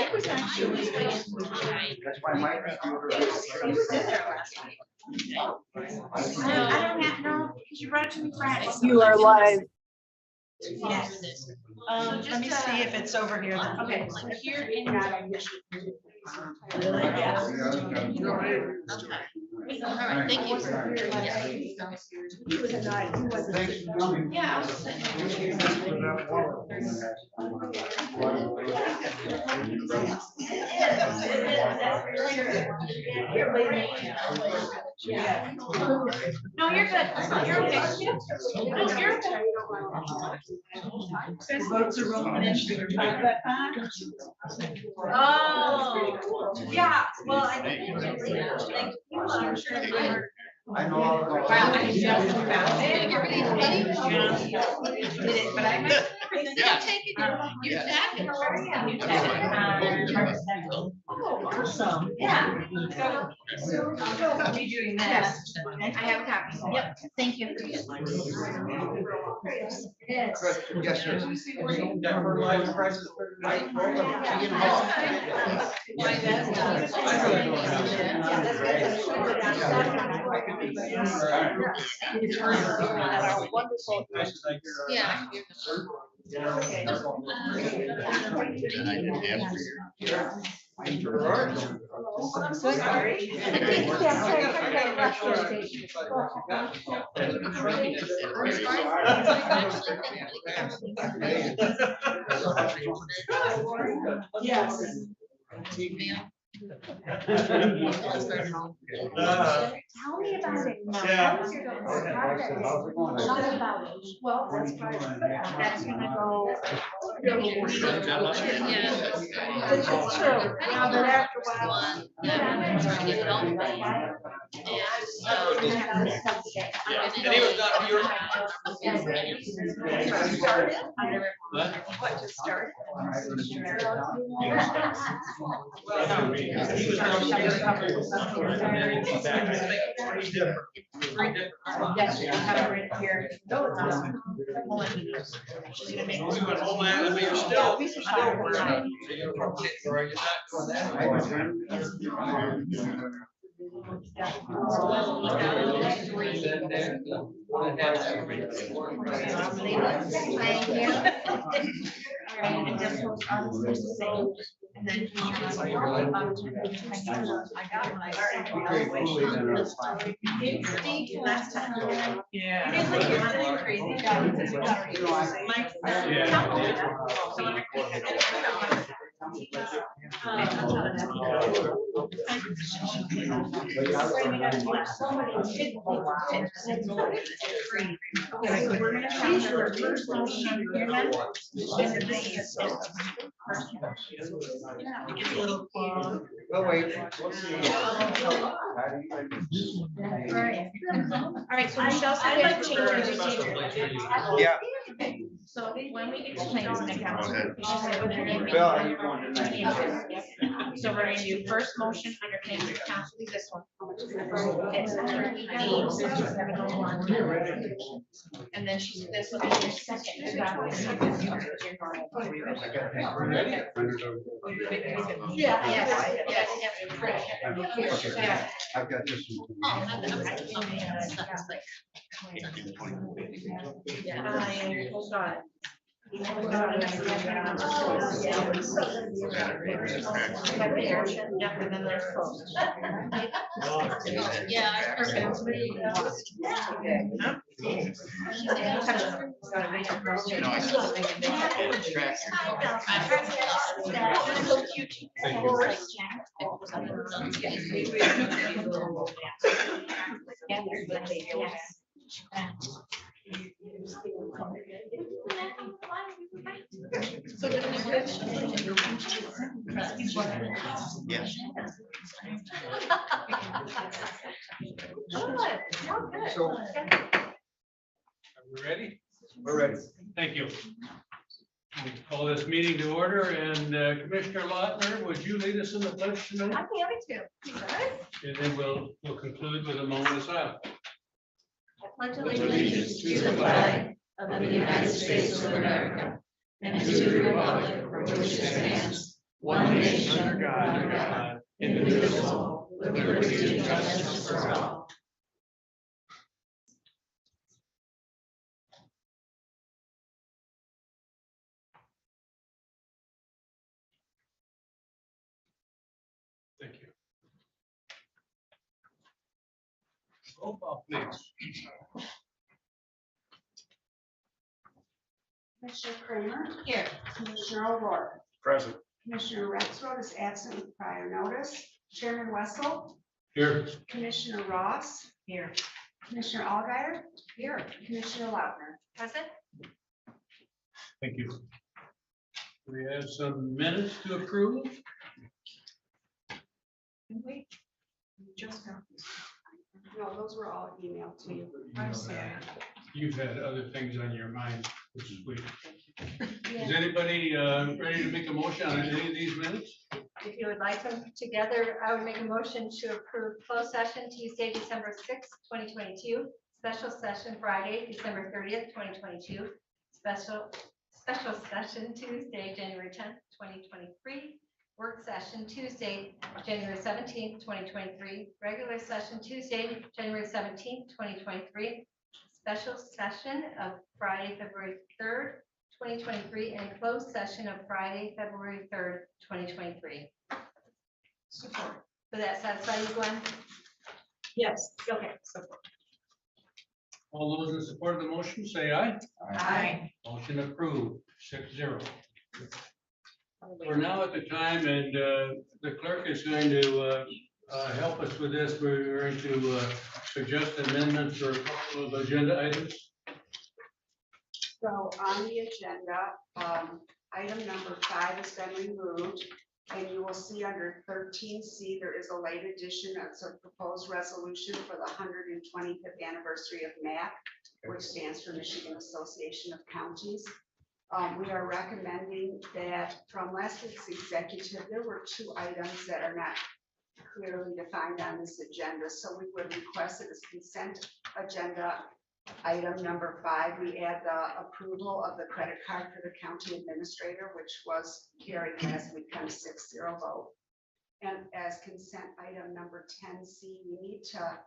Mike was actually. That's why Mike was in there last night. I don't have, no, because you brought it to me Friday. You are live. Yes. Let me see if it's over here then. Okay, so here in. All right, thank you. He was a guy, he wasn't. Yeah, I was sitting Yeah. No, you're good. You're okay. No, you're okay. Votes are rolling in. Oh, yeah, well, I think I'm sure they were. I know all about. Wow, I just found it. Did it, but I might. Yeah. Your tablet. Oh, Awesome. yeah. So, I'll be doing that. I have a copy. Yep, thank you. Yes, sir. Wonderful. Yeah. Yes. Tell me about it. How is your dog? How's it going? Tell me about it. Well, that's gonna go. Yeah. It's true. Yeah, but after a while. And he was not here. What, just started? Yes, I have it right here. No, it's not. She's gonna make. We went home and you're still. And just goes on the same. And then. I got my. Last time. Yeah. You guys like your money crazy. We're gonna change your first motion on your hand. Well, wait. All right, so Michelle said we have to change our procedure. Yeah. So when we get to claims and accounts. she said with her name. Bill, are you going tonight? So we're gonna do first motion under claims and accounts, will be this one. It's under and then she said this will be your second. Yeah. Yes, yes, yes. I've got this one. Hold on. Yep, and then there's closed. Yeah. Yes. So, Are we ready? we're ready. Thank you. We'll call this meeting to order, and Commissioner Lautner, would you lead us in the pledge tonight? I'm happy to. And then we'll conclude with a moment of silence. I pledge allegiance to the flag of the United States of America and to the republic for which it stands, one nation under God, indivisible, with liberty and justice for all. Thank you. Roll call, please. Commissioner Kramer. Here. Commissioner O'Rourke. Present. Commissioner Rexroth is absent with prior notice. Chairman Wessel. Here. Commissioner Ross. Here. Commissioner Allgaier. Here. Commissioner Lautner. Present? Thank you. We have some minutes to approve. Wait. Just got this. No, those were all emailed to you. I'm sorry. You've had other things on your mind, which is weird. Is anybody ready to make a motion on any of these minutes? If you would like them together, I would make a motion to approve closed session Tuesday, December 6th, 2022, special session Friday, December 30th, 2022, special session Tuesday, January 10th, 2023, work session Tuesday, January 17th, 2023, regular session Tuesday, January 17th, 2023, special session of Friday, February 3rd, 2023, and closed session of Friday, February 3rd, 2023. Support. Does that satisfy you, Glenn? Yes. Okay. Support. All those in support of the motion, say aye. Aye. Motion approved, 6-0. We're now at the time, and the clerk is going to help us with this. We're going to suggest amendments for a couple of agenda items. So on the agenda, item number 5 has been removed, and you will see under 13C, there is a late addition. It's a proposed resolution for the 125th anniversary of MAC, which stands for Michigan Association of Counties. We are recommending that from last week's executive, there were 2 items that are not clearly defined on this agenda. So we would request that as consent agenda item number 5, we add the approval of the credit card for the county administrator, which was carried last week on a 6-0 vote. And as consent item number 10C, we need to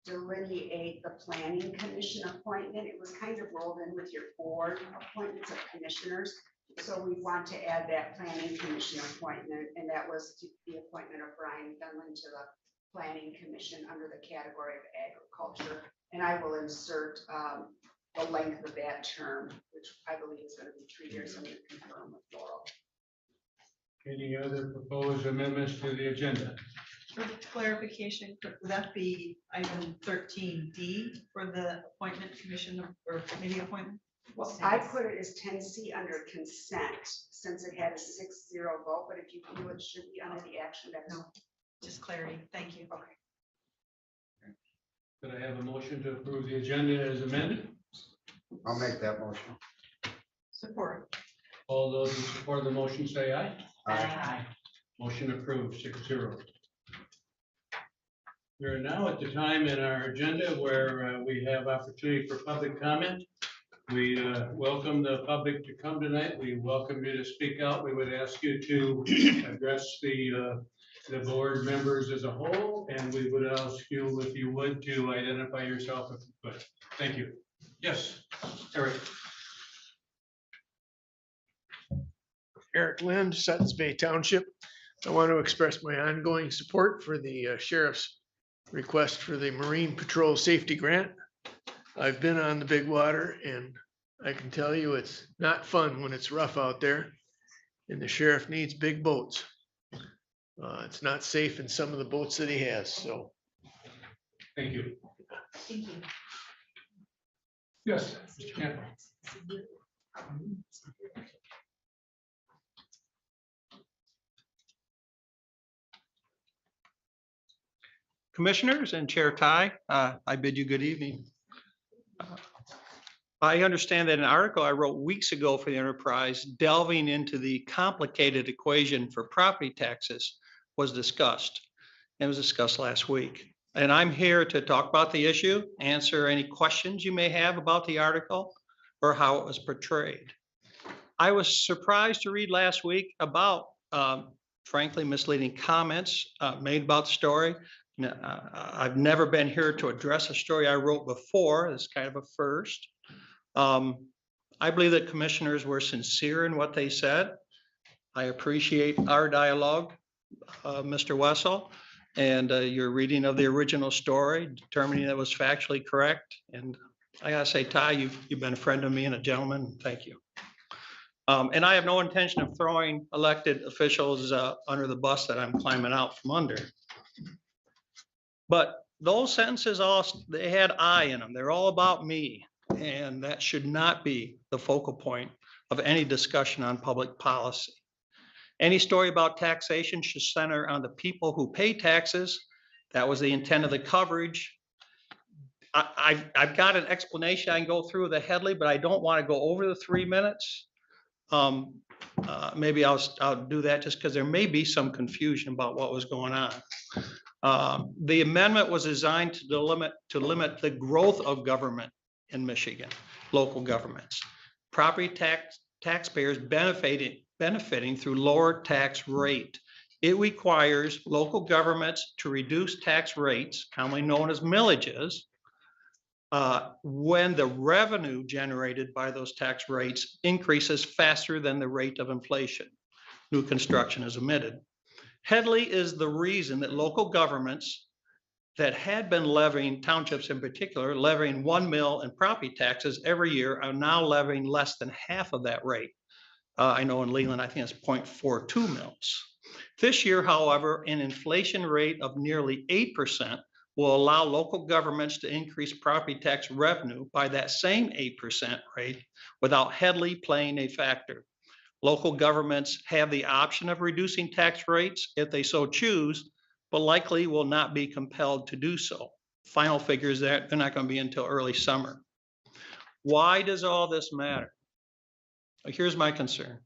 delineate the planning commission appointment. It was kind of rolled in with your board appointments of commissioners. So we want to add that planning commission appointment, and that was the appointment of Brian Dunlin to the planning commission under the category of agriculture. And I will insert the length of that term, which I believe is going to be 3 years. I'm going to confirm with Laurel. Any other proposed amendments to the agenda? For clarification, would that be item 13D for the appointment commission or committee appointment? Well, I put it as 10C under consent since it had a 6-0 vote, but if you feel it should be under the action, that's No. Just clarity. Thank you. okay. Could I have a motion to approve the agenda as amended? I'll make that motion. Support. All those in support of the motion, say aye. Aye. Motion approved, 6-0. We are now at the time in our agenda where we have opportunity for public comment. We welcome the public to come tonight. We welcome you to speak out. We would ask you to address the board members as a whole, and we would ask you, if you would, to identify yourself if you could. Thank you. Yes, Eric. Eric Lind, Suttons Bay Township. I want to express my ongoing support for the sheriff's request for the Marine Patrol Safety Grant. I've been on the big water, and I can tell you it's not fun when it's rough out there, and the sheriff needs big boats. It's not safe in some of the boats that he has, so. Thank you. Thank you. Yes, Mr. Campbell. Commissioners and Chair Ty, I bid you good evening. I understand that an article I wrote weeks ago for the Enterprise delving into the complicated equation for property taxes was discussed. It was discussed last week. And I'm here to talk about the issue, answer any questions you may have about the article or how it was portrayed. I was surprised to read last week about frankly misleading comments made about the story. Now, I've never been here to address a story I wrote before. It's kind of a first. I believe that commissioners were sincere in what they said. I appreciate our dialogue, Mr. Wessel, and your reading of the original story, determining that it was factually correct. And I gotta say, Ty, you've been a friend of me and a gentleman. Thank you. And I have no intention of throwing elected officials under the bus that I'm climbing out from under. But those sentences they had I in them. They're all about me. And that should not be the focal point of any discussion on public policy. Any story about taxation should center on the people who pay taxes. That was the intent of the coverage. I've got an explanation I can go through the Headley, but I don't want to go over the 3 minutes. Maybe I'll do that just because there may be some confusion about what was going on. The amendment was designed to limit the growth of government in Michigan, local governments. Property taxpayers benefiting through lower tax rate. It requires local governments to reduce tax rates, commonly known as millages, when the revenue generated by those tax rates increases faster than the rate of inflation. New construction is omitted. Headley is the reason that local governments that had been levying, townships in particular, levying 1 mill in property taxes every year are now levying less than half of that rate. I know in Leland, I think it's 0.42 mils. This year, however, an inflation rate of nearly 8% will allow local governments to increase property tax revenue by that same 8% rate without Headley playing a factor. Local governments have the option of reducing tax rates if they so choose, but likely will not be compelled to do so. Final figures that they're not going to be until early summer. Why does all this matter? Here's my concern.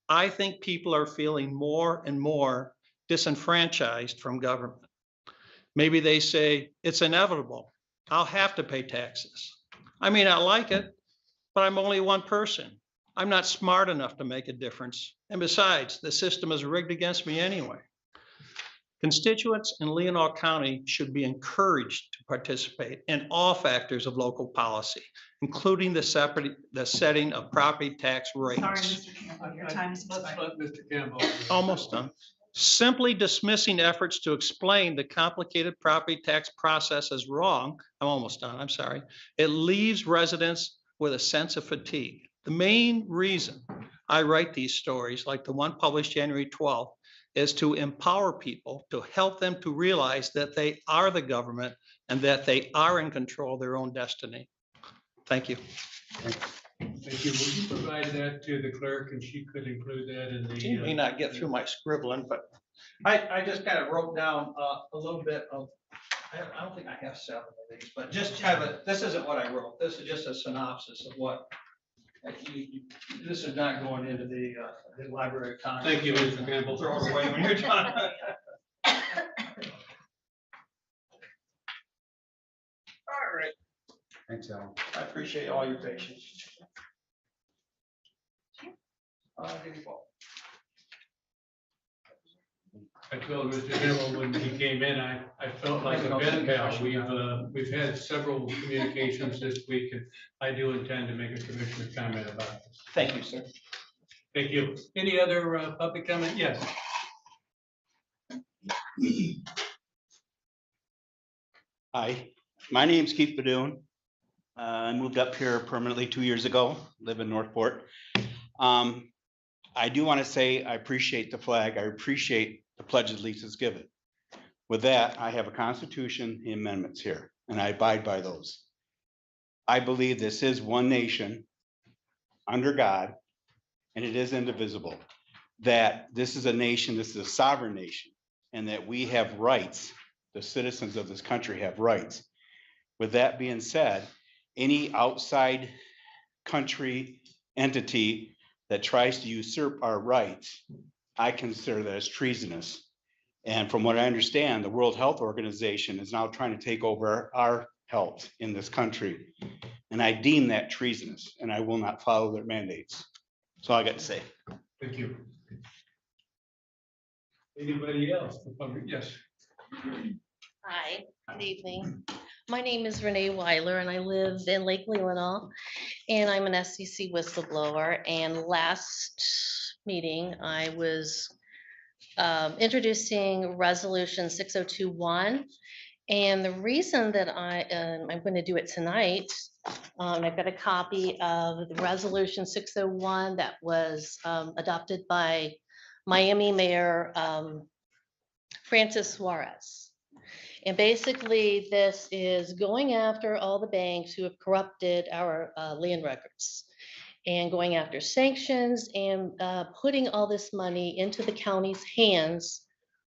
I think people are feeling more and more disenfranchised from government. Maybe they say it's inevitable. I'll have to pay taxes. I may not like it, but I'm only one person. I'm not smart enough to make a difference. And besides, the system is rigged against me anyway. Constituents in Leelanau County should be encouraged to participate in all factors of local policy, including the setting of property tax rates. Sorry, Mr. Campbell, your time is Let's expired. let Mr. Campbell. Almost done. Simply dismissing efforts to explain the complicated property tax process is wrong. I'm almost done, I'm sorry. It leaves residents with a sense of fatigue. The main reason I write these stories, like the one published January 12th, is to empower people, to help them to realize that they are the government and that they are in control of their own destiny. Thank you. Thank you. Would you provide that to the clerk and she could include that in the? You may not get through my scribbling, but I just kind of wrote down a little bit of, I don't think I have several of these, but just have it, this isn't what I wrote. This is just a synopsis of what, this is not going into the Library of Congress. Thank you, Mr. Campbell. Throw it away when you're done. All right. Thanks, Al. I appreciate all your patience. There you go. I told Mr. Campbell when he came in, I felt like a pen pal. We've had several communications this week and I do intend to make a commissioner comment about this. Thank you, sir. Thank you. Any other public comment? Yes. Hi, my name's Keith Badoon. I moved up here permanently 2 years ago, live in Northport. I do want to say I appreciate the flag. I appreciate the pledge of allegiance given. With that, I have a constitution, the amendments here, and I abide by those. I believe this is one nation under God, and it is indivisible. That this is a nation, this is a sovereign nation, and that we have rights. The citizens of this country have rights. With that being said, any outside country entity that tries to usurp our rights, I consider that as treasonous. And from what I understand, the World Health Organization is now trying to take over our health in this country. And I deem that treasonous, and I will not follow their mandates. That's all I got to say. Thank you. Anybody else? Yes. Hi, good evening. My name is Renee Weiler and I live in Lake Leelanau. And I'm an SEC whistleblower. And last meeting, I was introducing resolution 6021. And the reason that I'm going to do it tonight, I've got a copy of the resolution 601 that was adopted by Miami Mayor Francis Suarez. And basically, this is going after all the banks who have corrupted our land records and going after sanctions and putting all this money into the county's hands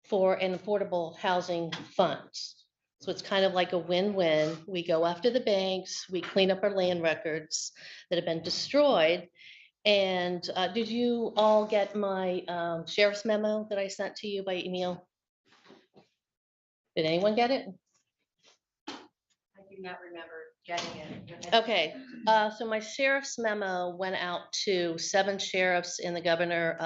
for an affordable housing fund. So it's kind of like a win-win. We go after the banks, we clean up our land records that have been destroyed. And did you all get my sheriff's memo that I sent to you by email? Did anyone get it? I do not remember getting it. Okay, so my sheriff's memo went out to 7 sheriffs in the Governor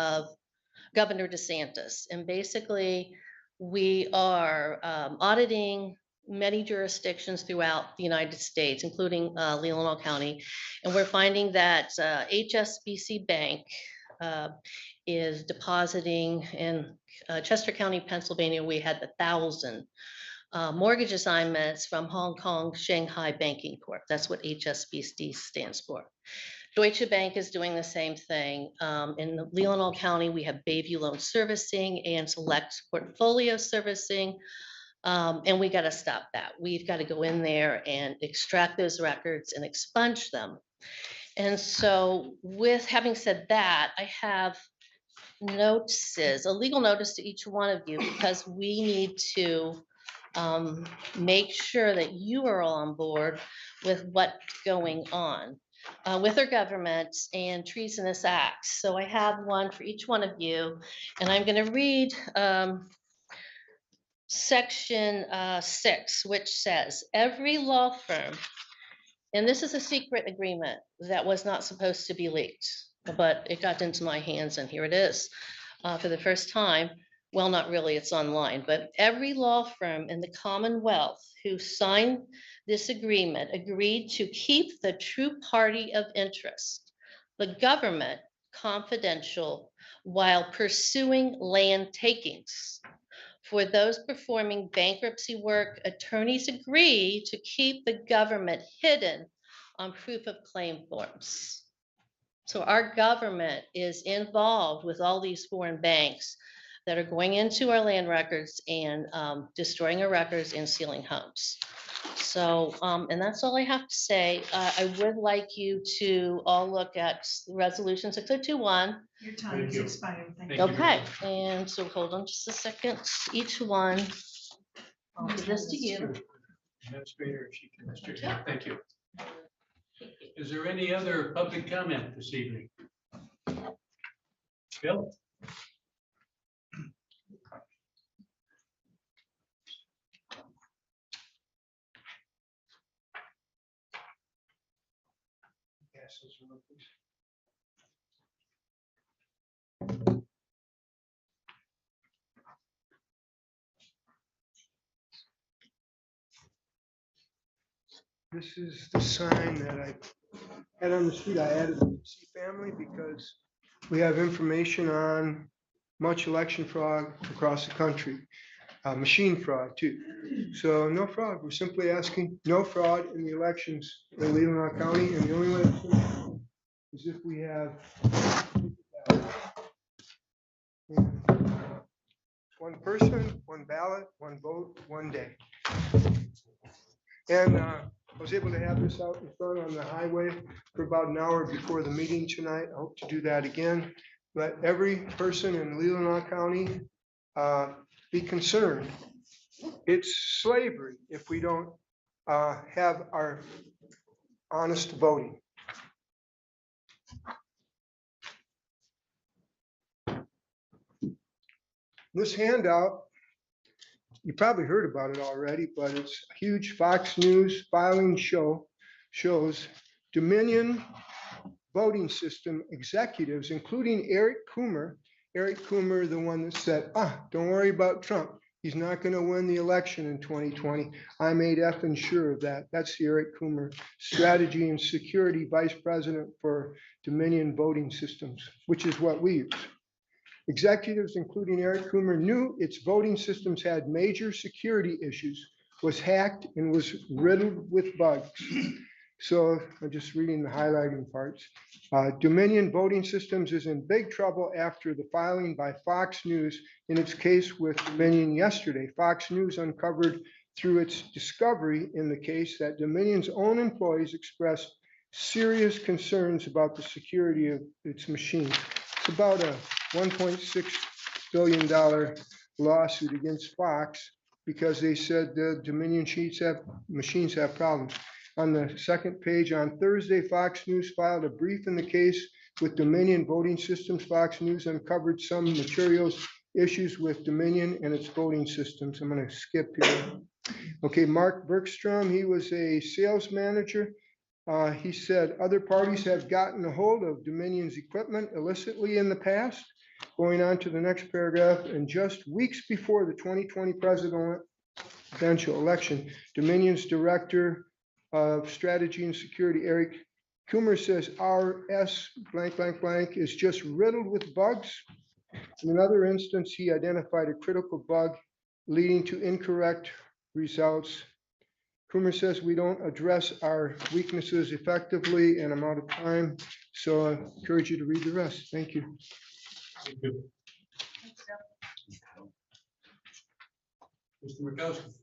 DeSantis. And basically, we are auditing many jurisdictions throughout the United States, including Leelanau County. And we're finding that HSBC Bank is depositing in Chester County, Pennsylvania. We had 1,000 mortgage assignments from Hong Kong Shanghai Banking Corp. That's what HSBC stands for. Deutsche Bank is doing the same thing. In Leelanau County, we have Bayview Loan Servicing and Select Portfolio Servicing. And we got to stop that. We've got to go in there and extract those records and expunge them. And so with having said that, I have notices, a legal notice to each one of you, because we need to make sure that you are all on board with what's going on with our government and treasonous acts. So I have one for each one of you, and I'm going to read section 6, which says, every law firm, and this is a secret agreement that was not supposed to be leaked, but it got into my hands and here it is for the first time. Well, not really, it's online, but every law firm in the Commonwealth who signed this agreement agreed to keep the true party of interest, the government, confidential while pursuing land takings. For those performing bankruptcy work, attorneys agree to keep the government hidden on proof of claim forms. So our government is involved with all these foreign banks that are going into our land records and destroying our records and sealing homes. So, and that's all I have to say. I would like you to all look at resolution 6021. Your time is expired. Thank you. Thank you. Okay, and so hold on just a second. Each one, I'll give this to you. Administrator, if she can, Mr. Chair. Thank you. Is there any other public comment this evening? Bill? This is the sign that I had on the street. I added the C family because we have information on much election fraud across the country, machine fraud too. So no fraud. We're simply asking no fraud in the elections in Leelanau County. And the only way is if we have one person, one ballot, one vote, one day. And I was able to have this out in front on the highway for about an hour before the meeting tonight. I hope to do that again. Let every person in Leelanau County be concerned. It's slavery if we don't have our honest voting. This handout, you probably heard about it already, but it's a huge Fox News filing shows Dominion voting system executives, including Eric Coomer. Eric Coomer, the one that said, don't worry about Trump. He's not going to win the election in 2020. I made effing sure of that. That's the Eric Coomer, Strategy and Security Vice President for Dominion Voting Systems, which is what we use. Executives, including Eric Coomer, knew its voting systems had major security issues, was hacked, and was riddled with bugs. So I'm just reading the highlighting parts. Dominion Voting Systems is in big trouble after the filing by Fox News in its case with Dominion yesterday. Fox News uncovered through its discovery in the case that Dominion's own employees expressed serious concerns about the security of its machines. It's about a $1.6 billion lawsuit against Fox because they said the Dominion machines have problems. On the second page, on Thursday, Fox News filed a brief in the case with Dominion Voting Systems. Fox News uncovered some materials issues with Dominion and its voting systems. I'm going to skip here. Okay, Mark Bergstrom, he was a sales manager. He said other parties have gotten a hold of Dominion's equipment illicitly in the past. Going on to the next paragraph, and just weeks before the 2020 presidential election, Dominion's director of Strategy and Security, Eric Coomer, says our S blank, blank, blank is just riddled with bugs. In another instance, he identified a critical bug leading to incorrect results. Coomer says we don't address our weaknesses effectively, and I'm out of time. So I encourage you to read the rest. Thank you. Thank you. Mr. Mikowski.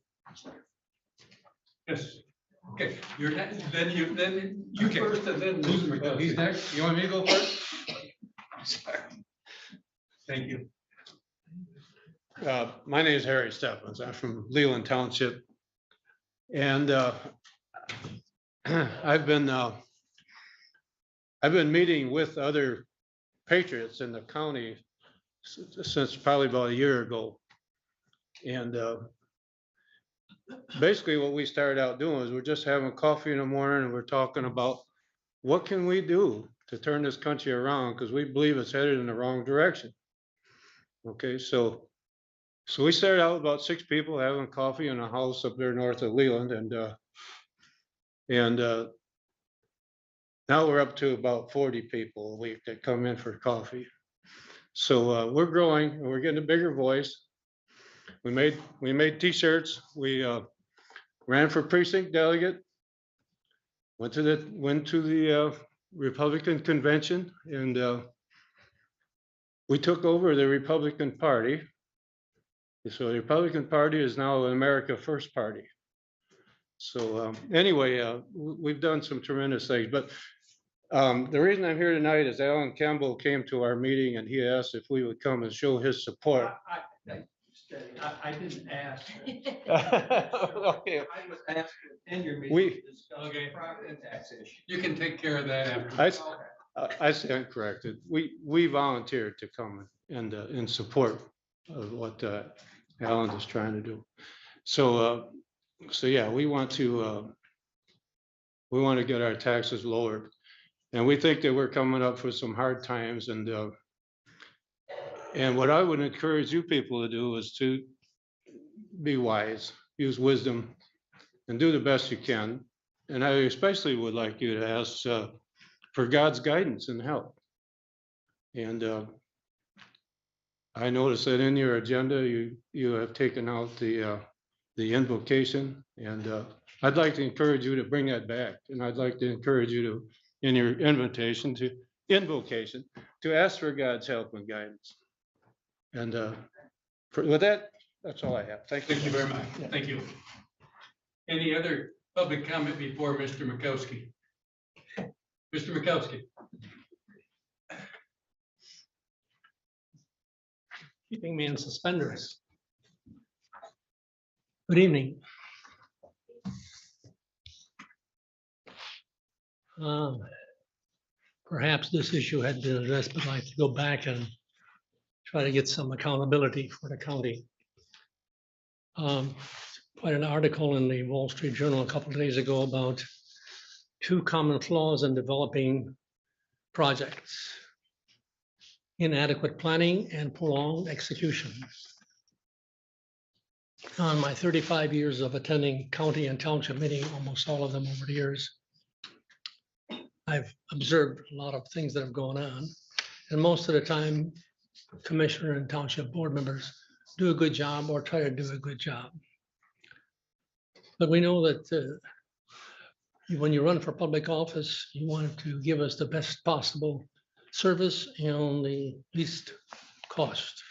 Yes. Okay, you're next, then you Okay. first and then Mr. McDowell. He's next. You want me to go first? Sorry. Thank you. My name is Harry Stephens. I'm from Leland Township. And I've been meeting with other patriots in the county since probably about a year ago. And basically what we started out doing is we're just having coffee in the morning and we're talking about what can we do to turn this country around, because we believe it's headed in the wrong direction. Okay, so we started out about 6 people having coffee in a house up there north of Leland, and now we're up to about 40 people a week that come in for coffee. So we're growing and we're getting a bigger voice. We made t-shirts. We ran for precinct delegate. Went to the Republican convention, and we took over the Republican Party. So the Republican Party is now America First Party. So anyway, we've done some tremendous things. But the reason I'm here tonight is Alan Campbell came to our meeting and he asked if we would come and show his support. I didn't ask. Okay. I was asked in your meeting to discuss Okay. property tax issue. You can take care of that after. I stand corrected. We volunteered to come and in support of what Alan is trying to do. So yeah, we want to get our taxes lowered, and we think that we're coming up for some hard times. And what I would encourage you people to do is to be wise, use wisdom, and do the best you can. And I especially would like you to ask for God's guidance and help. And I noticed that in your agenda, you have taken out the invocation, and I'd like to encourage you to bring that back. And I'd like to encourage you to, in your invocation, to ask for God's help and guidance. And with that, that's all I have. Thank you. Thank you very much. Thank you. Any other public comment before Mr. Mikowski? Mr. Mikowski. Keeping me in suspenders. Good evening. Perhaps this issue had been addressed, but I'd like to go back and try to get some accountability for the county. Quite an article in the Wall Street Journal a couple of days ago about 2 common flaws in developing projects. inadequate planning, and prolonged execution. On my 35 years of attending county and township meeting, almost all of them over the years, I've observed a lot of things that have gone on. And most of the time, commissioner and township board members do a good job or try to do a good job. But we know that when you run for public office, you want to give us the best possible service and the least cost.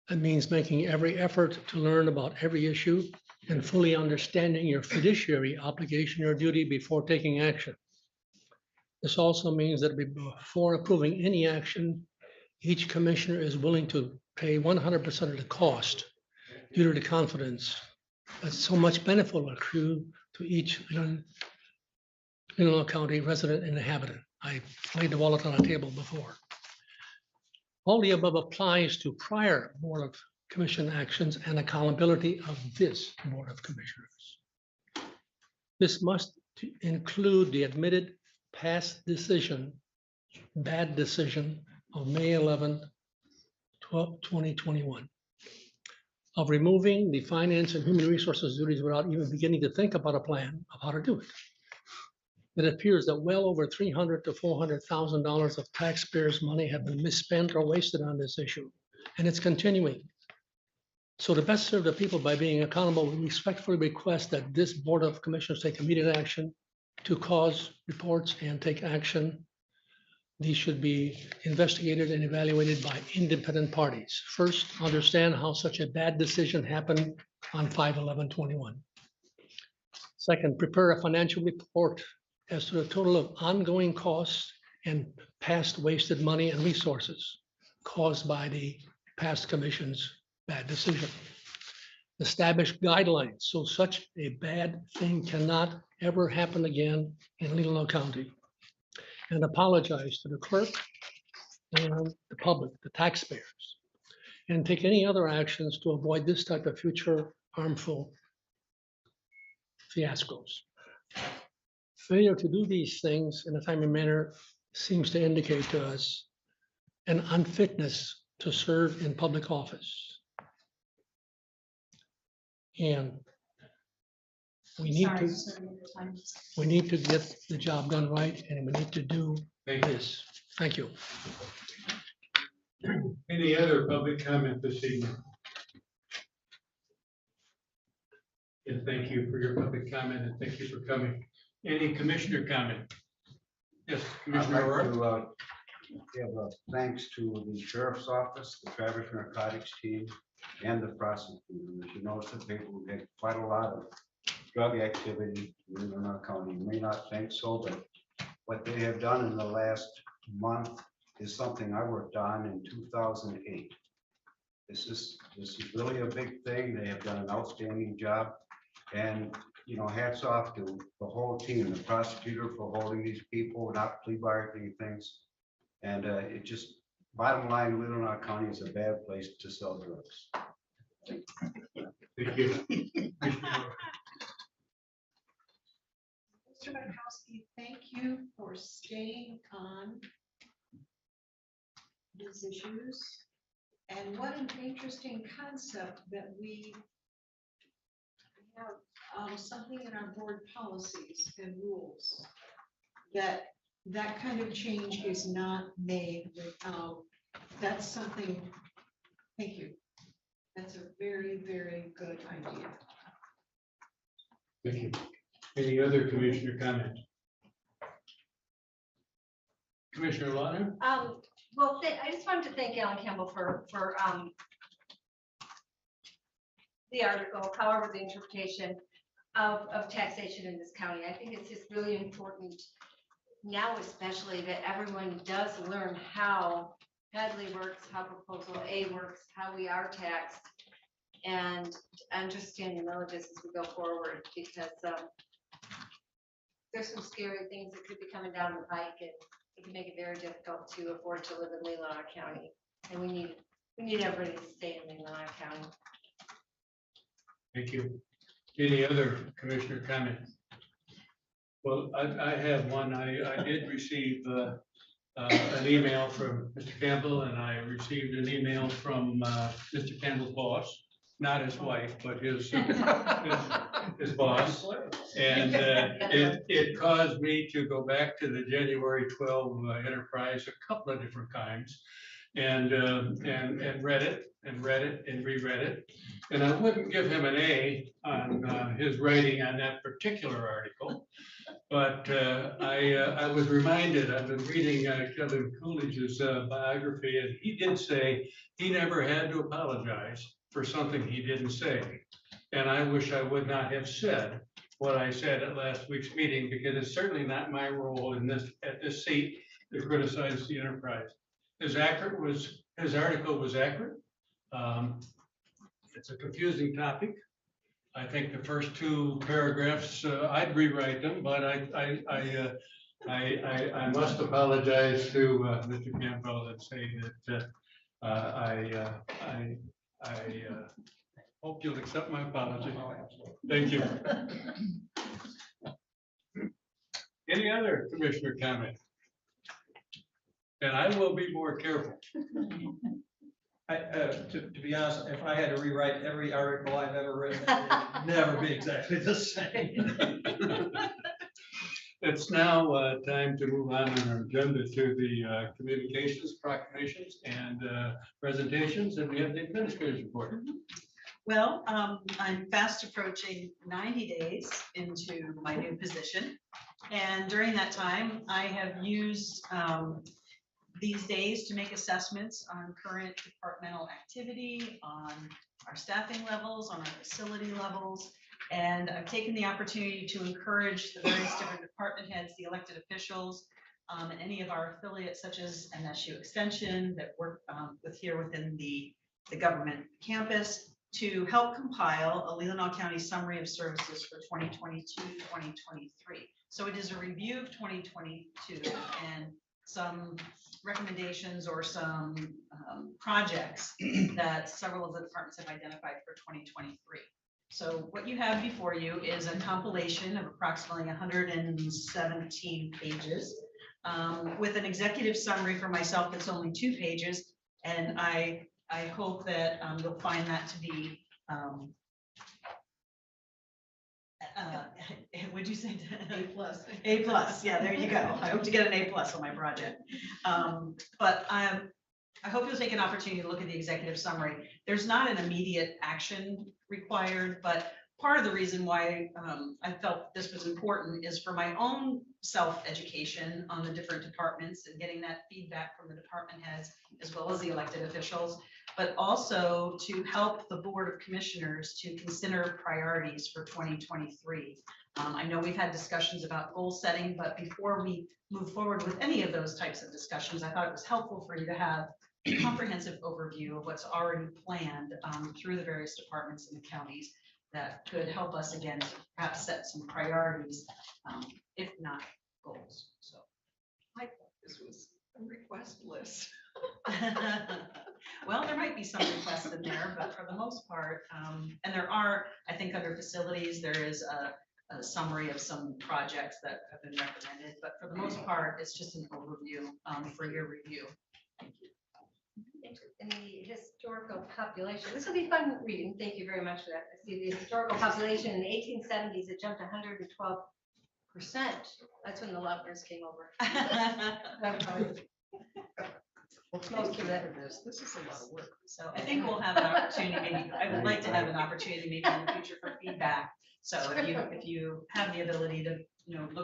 That means making every effort to learn about every issue and fully understanding your fiduciary obligation or duty before taking action. This also means that before approving any action, each commissioner is willing to pay 100% of the cost due to the confidence that so much benefit will accrue to each Leelanau County resident and inhabitant. I laid the wallet on the table before. All the above applies to prior Board of Commission actions and accountability of this Board of Commissioners. This must include the admitted past decision, bad decision of May 11, 2021, of removing the finance and human resources duties without even beginning to think about a plan of how to do it. It appears that well over $300,000 to $400,000 of taxpayers' money have been misspent or wasted on this issue, and it's continuing. So to best serve the people by being accountable, we respectfully request that this Board of Commissioners take immediate action to cause reports and take action. These should be investigated and evaluated by independent parties. First, understand how such a bad decision happened on 5/11/21. Second, prepare a financial report as to the total of ongoing costs and past wasted money and resources caused by the past commission's bad decision. Establish guidelines so such a bad thing cannot ever happen again in Leelanau County. And apologize to the clerk and the public, the taxpayers, and take any other actions to avoid this type of future harmful fiascos. Failure to do these things in a timely manner seems to indicate to us an unfitness to serve in public office. And we need to get the job done right, and we need to do this. Thank you. Any other public comment this evening? And thank you for your public comment, and thank you for coming. Any commissioner comment? Yes, I'd Commissioner like O'Rourke. to give thanks to the sheriff's office, the Travis Narcotics team, and the prosecutor. As you notice, the people get quite a lot of drug activity in Leelanau County. You may not think so, but what they have done in the last month is something I worked on in 2008. This is really a big thing. They have done an outstanding job. And, you know, hats off to the whole team, the prosecutor for holding these people, not plea bargaining things. And it just, bottom line, Leelanau County is a bad place to sell drugs. Thank you. Mr. Markowski, thank you for staying on these issues. And what an interesting concept that we have something in our board policies and rules that kind of change is not made without, that's something, thank you. That's a very, very good idea. Thank you. Any other commissioner comment? Commissioner Leelanau? Well, I just wanted to thank Alan Campbell for the article, however, the interpretation of taxation in this county. I think it's just really important now, especially that everyone does learn how Headley works, how Proposal A works, how we are taxed, and understand the millages as we go forward, because there's some scary things that could be coming down the pike, and it can make it very difficult to afford to live in Leelanau County. And we need everybody to stay in Leelanau County. Thank you. Any other commissioner comments? Well, I have one. I did receive an email from Mr. Campbell, and I received an email from Mr. Campbell's boss, not his wife, but his boss. And it caused me to go back to the January 12 enterprise a couple of different times and read it and read it and reread it. And I wouldn't give him an A on his writing on that particular article. But I was reminded, I've been reading Kevin Coolidge's biography, and he did say he never had to apologize for something he didn't say. And I wish I would not have said what I said at last week's meeting, because it's certainly not my role in this, at this seat, to criticize the enterprise. His article was accurate. It's a confusing topic. I think the first two paragraphs, I'd rewrite them, but I must apologize to Mr. Campbell and say that I hope you'll accept my apology. Thank you. Any other commissioner comment? And I will be more careful. To be honest, if I had to rewrite every article I've ever written, it would never be exactly the same. It's now time to move on our agenda to the communications, proclamations, and presentations, and we have the administrator's report. Well, I'm fast approaching 90 days into my new position. And during that time, I have used these days to make assessments on current departmental activity, on our staffing levels, on our facility levels. And I've taken the opportunity to encourage the various different department heads, the elected officials, and any of our affiliates such as MSU Extension that work with here within the government campus to help compile a Leelanau County summary of services for 2022-2023. So it is a review of 2022 and some recommendations or some projects that several of the departments have identified for 2023. So what you have before you is a compilation of approximately 117 pages with an executive summary for myself that's only 2 pages. And I hope that you'll find that to be, would you say A+? A+, yeah, there you go. I hope to get an A+ on my project. But I hope you'll take an opportunity to look at the executive summary. There's not an immediate action required, but part of the reason why I felt this was important is for my own self-education on the different departments and getting that feedback from the department heads as well as the elected officials, but also to help the Board of Commissioners to consider priorities for 2023. I know we've had discussions about goal setting, but before we move forward with any of those types of discussions, I thought it was helpful for you to have a comprehensive overview of what's already planned through the various departments in the counties that could help us again to perhaps set some priorities, if not goals. So I thought this was a request list. Well, there might be some requests in there, but for the most part, and there are, I think under facilities, there is a summary of some projects that have been recommended, but for the most part, it's just an overview for your review. Thank you. In the historical population, this will be fun reading. Thank you very much for that. I see the historical population in the 1870s, it jumped 112%. That's when the Lovers came over. Most of that. This is a lot of work. So I think we'll have an opportunity, maybe, I would like to have an opportunity maybe in the future for feedback. So if you have the ability to,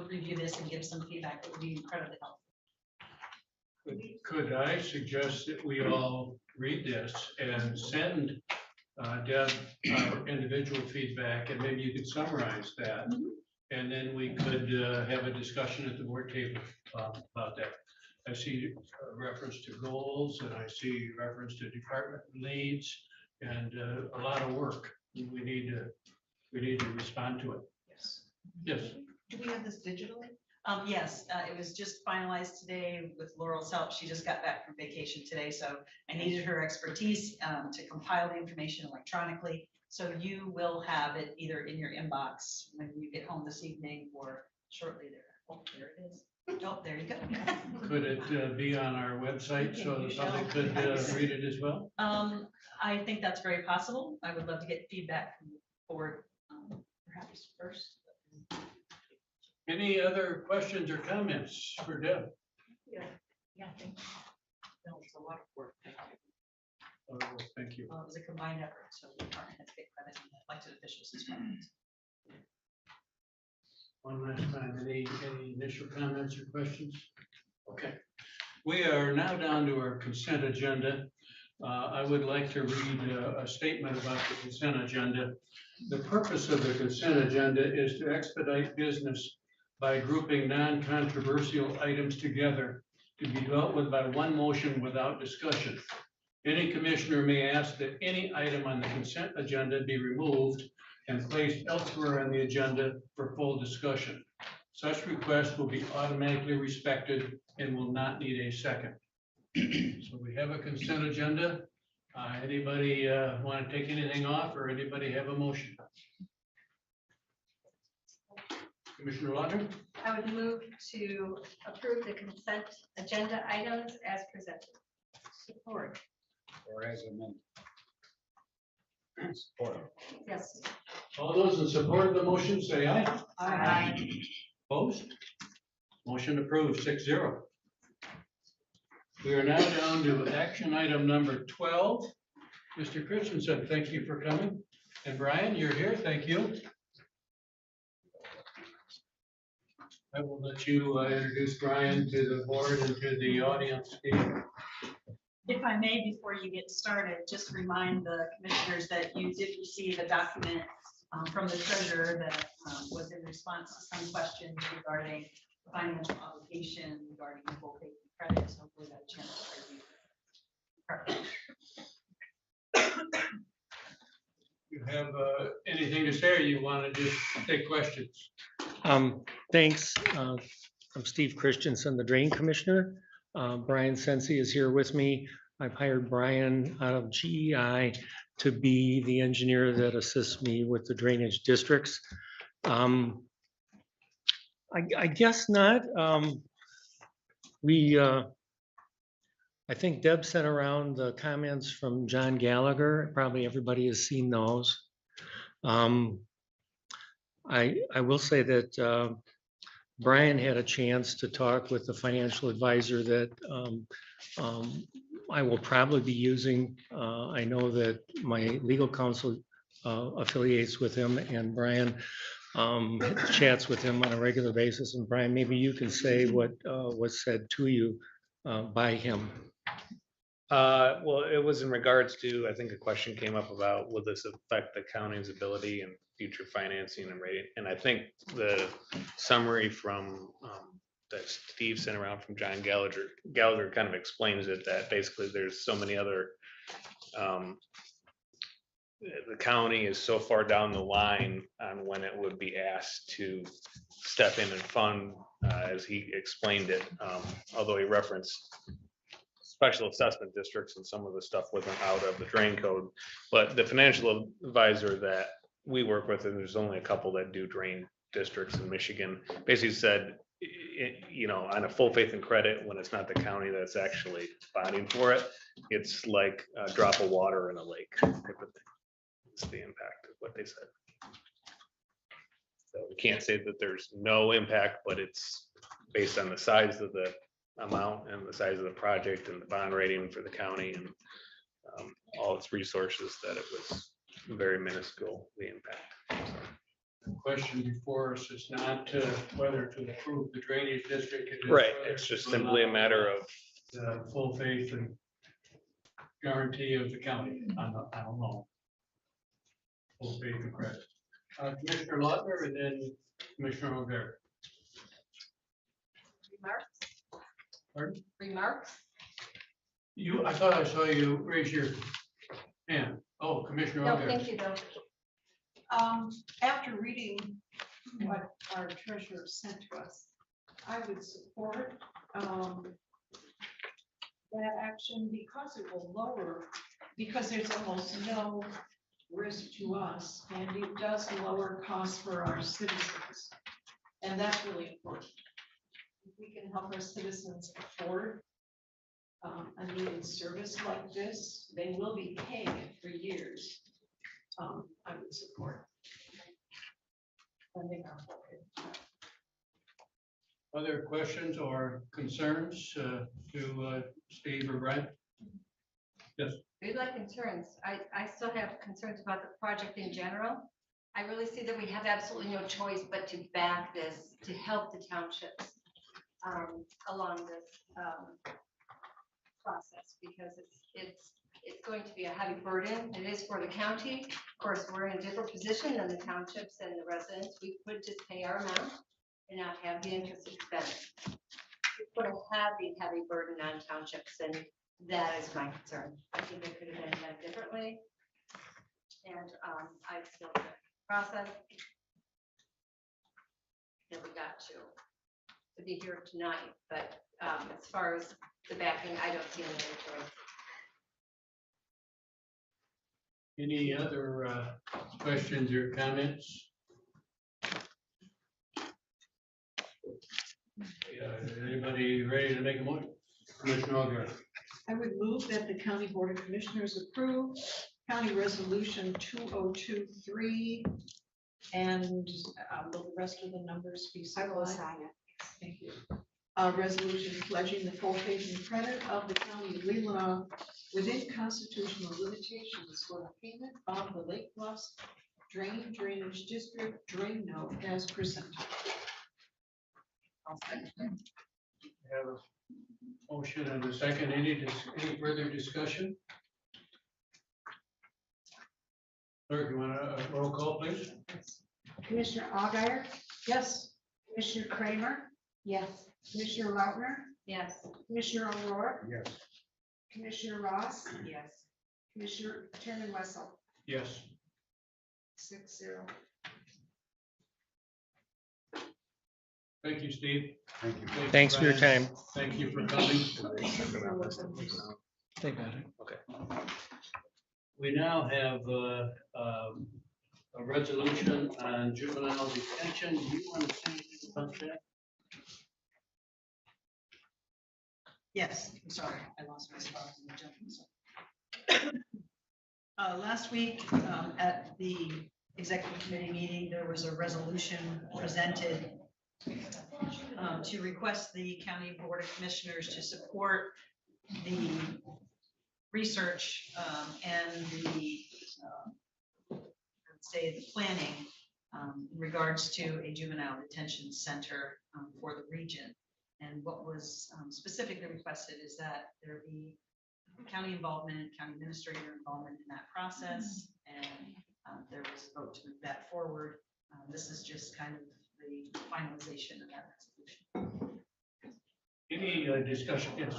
review this and give some feedback, it would be incredibly helpful. Could I suggest that we all read this and send Deb our individual feedback, and maybe you could summarize that? And then we could have a discussion at the board table about that. I see a reference to goals, and I see reference to department leads, and a lot of work. We need to respond to it. Yes. Yes. Do we have this digitally? Yes, it was just finalized today with Laurel's help. She just got back from vacation today, so I needed her expertise to compile the information electronically. So you will have it either in your inbox when you get home this evening or shortly there. Oh, there it is. Oh, there you go. Could it be on our website so the public could read it as well? I think that's very possible. I would love to get feedback from the board, perhaps first. Any other questions or comments for Deb? Yeah, I think that was a lot of work. Oh, thank you. Well, it was a combined effort, so the department has to get credit and the elected officials as well. One last time, any initial comments or questions? Okay, we are now down to our consent agenda. I would like to read a statement about the consent agenda. The purpose of the consent agenda is to expedite business by grouping non-controversial items together to be dealt with by one motion without discussion. Any commissioner may ask that any item on the consent agenda be removed and placed elsewhere on the agenda for full discussion. Such requests will be automatically respected and will not need a second. So we have a consent agenda. Anybody want to take anything off, or anybody have a motion? Commissioner Lautner? I would move to approve the consent agenda items as presented. Support. Or as amended. Support. Yes. All those in support of the motion, say aye. Aye. Opposed? Motion approved, 6-0. We are now down to action item number 12. Mr. Christensen, thank you for coming. And Brian, you're here, thank you. I will let you introduce Brian to the board and to the audience. If I may, before you get started, just remind the commissioners that you did receive a document from the treasurer that was in response to some questions regarding financial obligation, regarding full faith and credit. So hopefully that chance to review. You have anything to say, or you want to just take questions? Thanks. I'm Steve Christensen, the Drain Commissioner. Brian Sensi is here with me. I've hired Brian out of GEI to be the engineer that assists me with the drainage districts. I guess not. I think Deb sent around the comments from John Gallagher. Probably everybody has seen those. I will say that Brian had a chance to talk with the financial advisor that I will probably be using. I know that my legal counsel affiliates with him, and Brian chats with him on a regular basis. And Brian, maybe you can say what was said to you by him. Well, it was in regards to, I think a question came up about, will this affect the county's ability and future financing and rating? And I think the summary from that Steve sent around from John Gallagher kind of explains it, that basically there's so many other, the county is so far down the line on when it would be asked to step in and fund, as he explained it, although he referenced special assessment districts and some of the stuff wasn't out of the drain code. But the financial advisor that we work with, and there's only a couple that do drain districts in Michigan, basically said, you know, on a full faith and credit, when it's not the county that's actually bonding for it, it's like a drop of water in a lake type of thing. It's the impact of what they said. So we can't say that there's no impact, but it's based on the size of the amount and the size of the project and the bond rating for the county and all its resources, that it was very minuscule, the impact. The question before us is not whether to approve the drainage district. It is Right, whether it's just to simply a allow matter of, the full faith and guarantee of the county. I don't know. Full faith and credit. Commissioner Lautner and then Commissioner O'Gara. Remarks? Pardon? Remarks? I thought I saw you raise your hand. Oh, Commissioner No, O'Gara. thank you, though. After reading what our treasurer sent to us, I would support that action because it will lower, because there's almost no risk to us, and it does lower costs for our citizens. And that's really important. we can help our citizens afford a needed service like this, they will be paying it for years. I would support funding our whole. Other questions or concerns to Steve or Brent? Yes. We'd like concerns. I still have concerns about the project in general. I really see that we have absolutely no choice but to back this, to help the townships along this process, because it's going to be a heavy burden. It is for the county. Of course, we're in a different position than the townships and the residents. We could just pay our amount and not have the interest expense. We put a heavy burden on townships, and that is my concern. I think it could have been done differently. And I feel the process that we got to be here tonight, but as far as the backing, I don't see any other choice. Any other questions or comments? Anybody ready to make a motion? Commissioner Algar. I would move that the County Board of Commissioners approve County Resolution 2023, and will the rest of the numbers be I will supplied? sign it. Thank you. Resolution pledging the full faith and credit of the County of Leelanau within constitutional limitations for the payment of the Lake Bluffs Drainage District drain note as presented. Have a motion and a second. Any further discussion? Clerk, you want a roll call, please? Commissioner Algar, Yes. Commissioner Kramer, Yes. Commissioner Lautner, Yes. Commissioner O'Rourke, Yes. Commissioner Ross. Yes. Commissioner Chairman Wessel, Yes. 6-0. Thank you, Steve. Thank you. Thanks for your Brian. time. Thank you for coming. They got it. We now have a resolution on juvenile detention. Do you want to say anything about that? Yes, I'm sorry, I lost my spot in the agenda. Last week, at the executive committee meeting, there was a resolution presented to request the County Board of Commissioners to support the research and the say the planning in regards to a juvenile detention center for the region. And what was specifically requested is that there be county involvement, county administrator involvement in that process. And there was a vote to move that forward. This is just kind of the finalization of that resolution. Any discussion? Yes.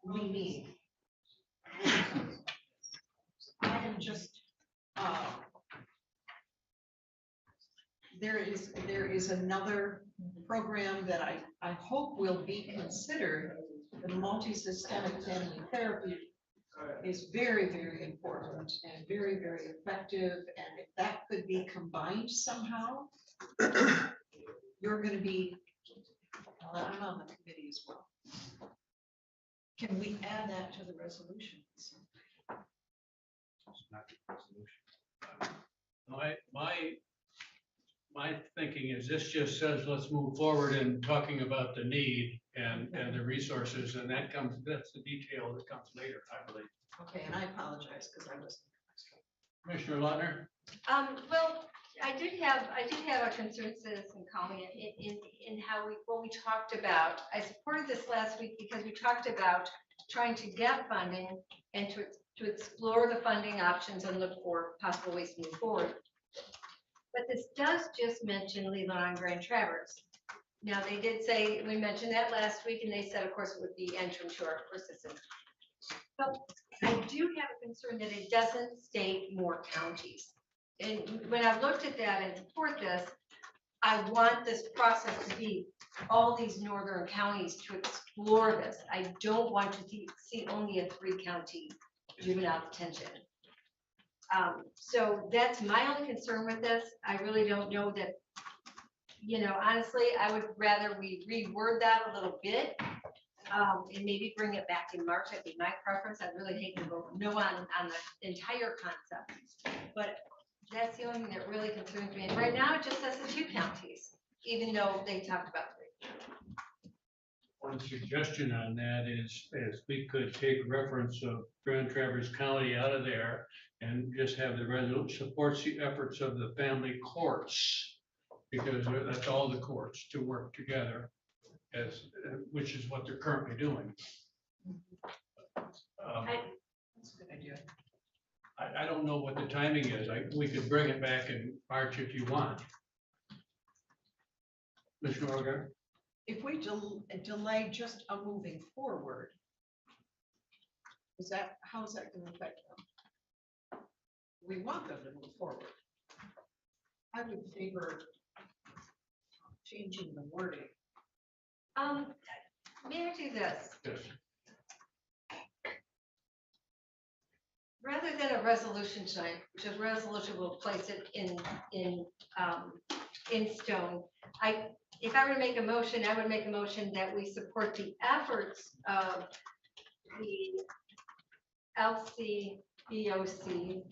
We need. I am just, there is another program that I hope will be considered. The multi-systemic family therapy is very, very important and very, very effective. And if that could be combined somehow, you're going to be, I'm on the committee as well. Can we add that to the resolution? It's not the resolution. My thinking is this just says, let's move forward in talking about the need and the resources, and that's the detail that comes later, I believe. Okay, and I apologize because I wasn't. Commissioner Lautner? Well, I did have a concerned citizen comment in how what we talked about. I supported this last week because we talked about trying to get funding and to explore the funding options and look for possible ways to move forward. But this does just mention Leelanau and Grand Traverse. Now, they did say, we mentioned that last week, and they said, of course, it would be entering to our system. But I do have a concern that it doesn't state more counties. And when I looked at that and support this, I want this process to be all these northern counties to explore this. I don't want to see only a 3-county juvenile detention. So that's my only concern with this. I really don't know that you know, honestly, I would rather we reword that a little bit. And maybe bring it back in March. That'd be my preference. I'd really hate to vote no on the entire concept. But that's the only thing that really concerns me. And right now, it just says the 2 counties, even though they talked about 3. One suggestion on that is we could take reference of Grand Traverse County out of there and just have the resolution supports the efforts of the family courts. Because that's all the courts to work together as, which is what they're currently doing. That's a good idea. I don't know what the timing is. We could bring it back in March if you want. Mr. Orgar? If we delay just a moving forward, how is that going to affect them? We want them to move forward. I would favor changing the wording. May I do this? Yes. Rather than a resolution tonight, which a resolution will place it in stone. If I were to make a motion, I would make a motion that we support the efforts of the LC, BOC,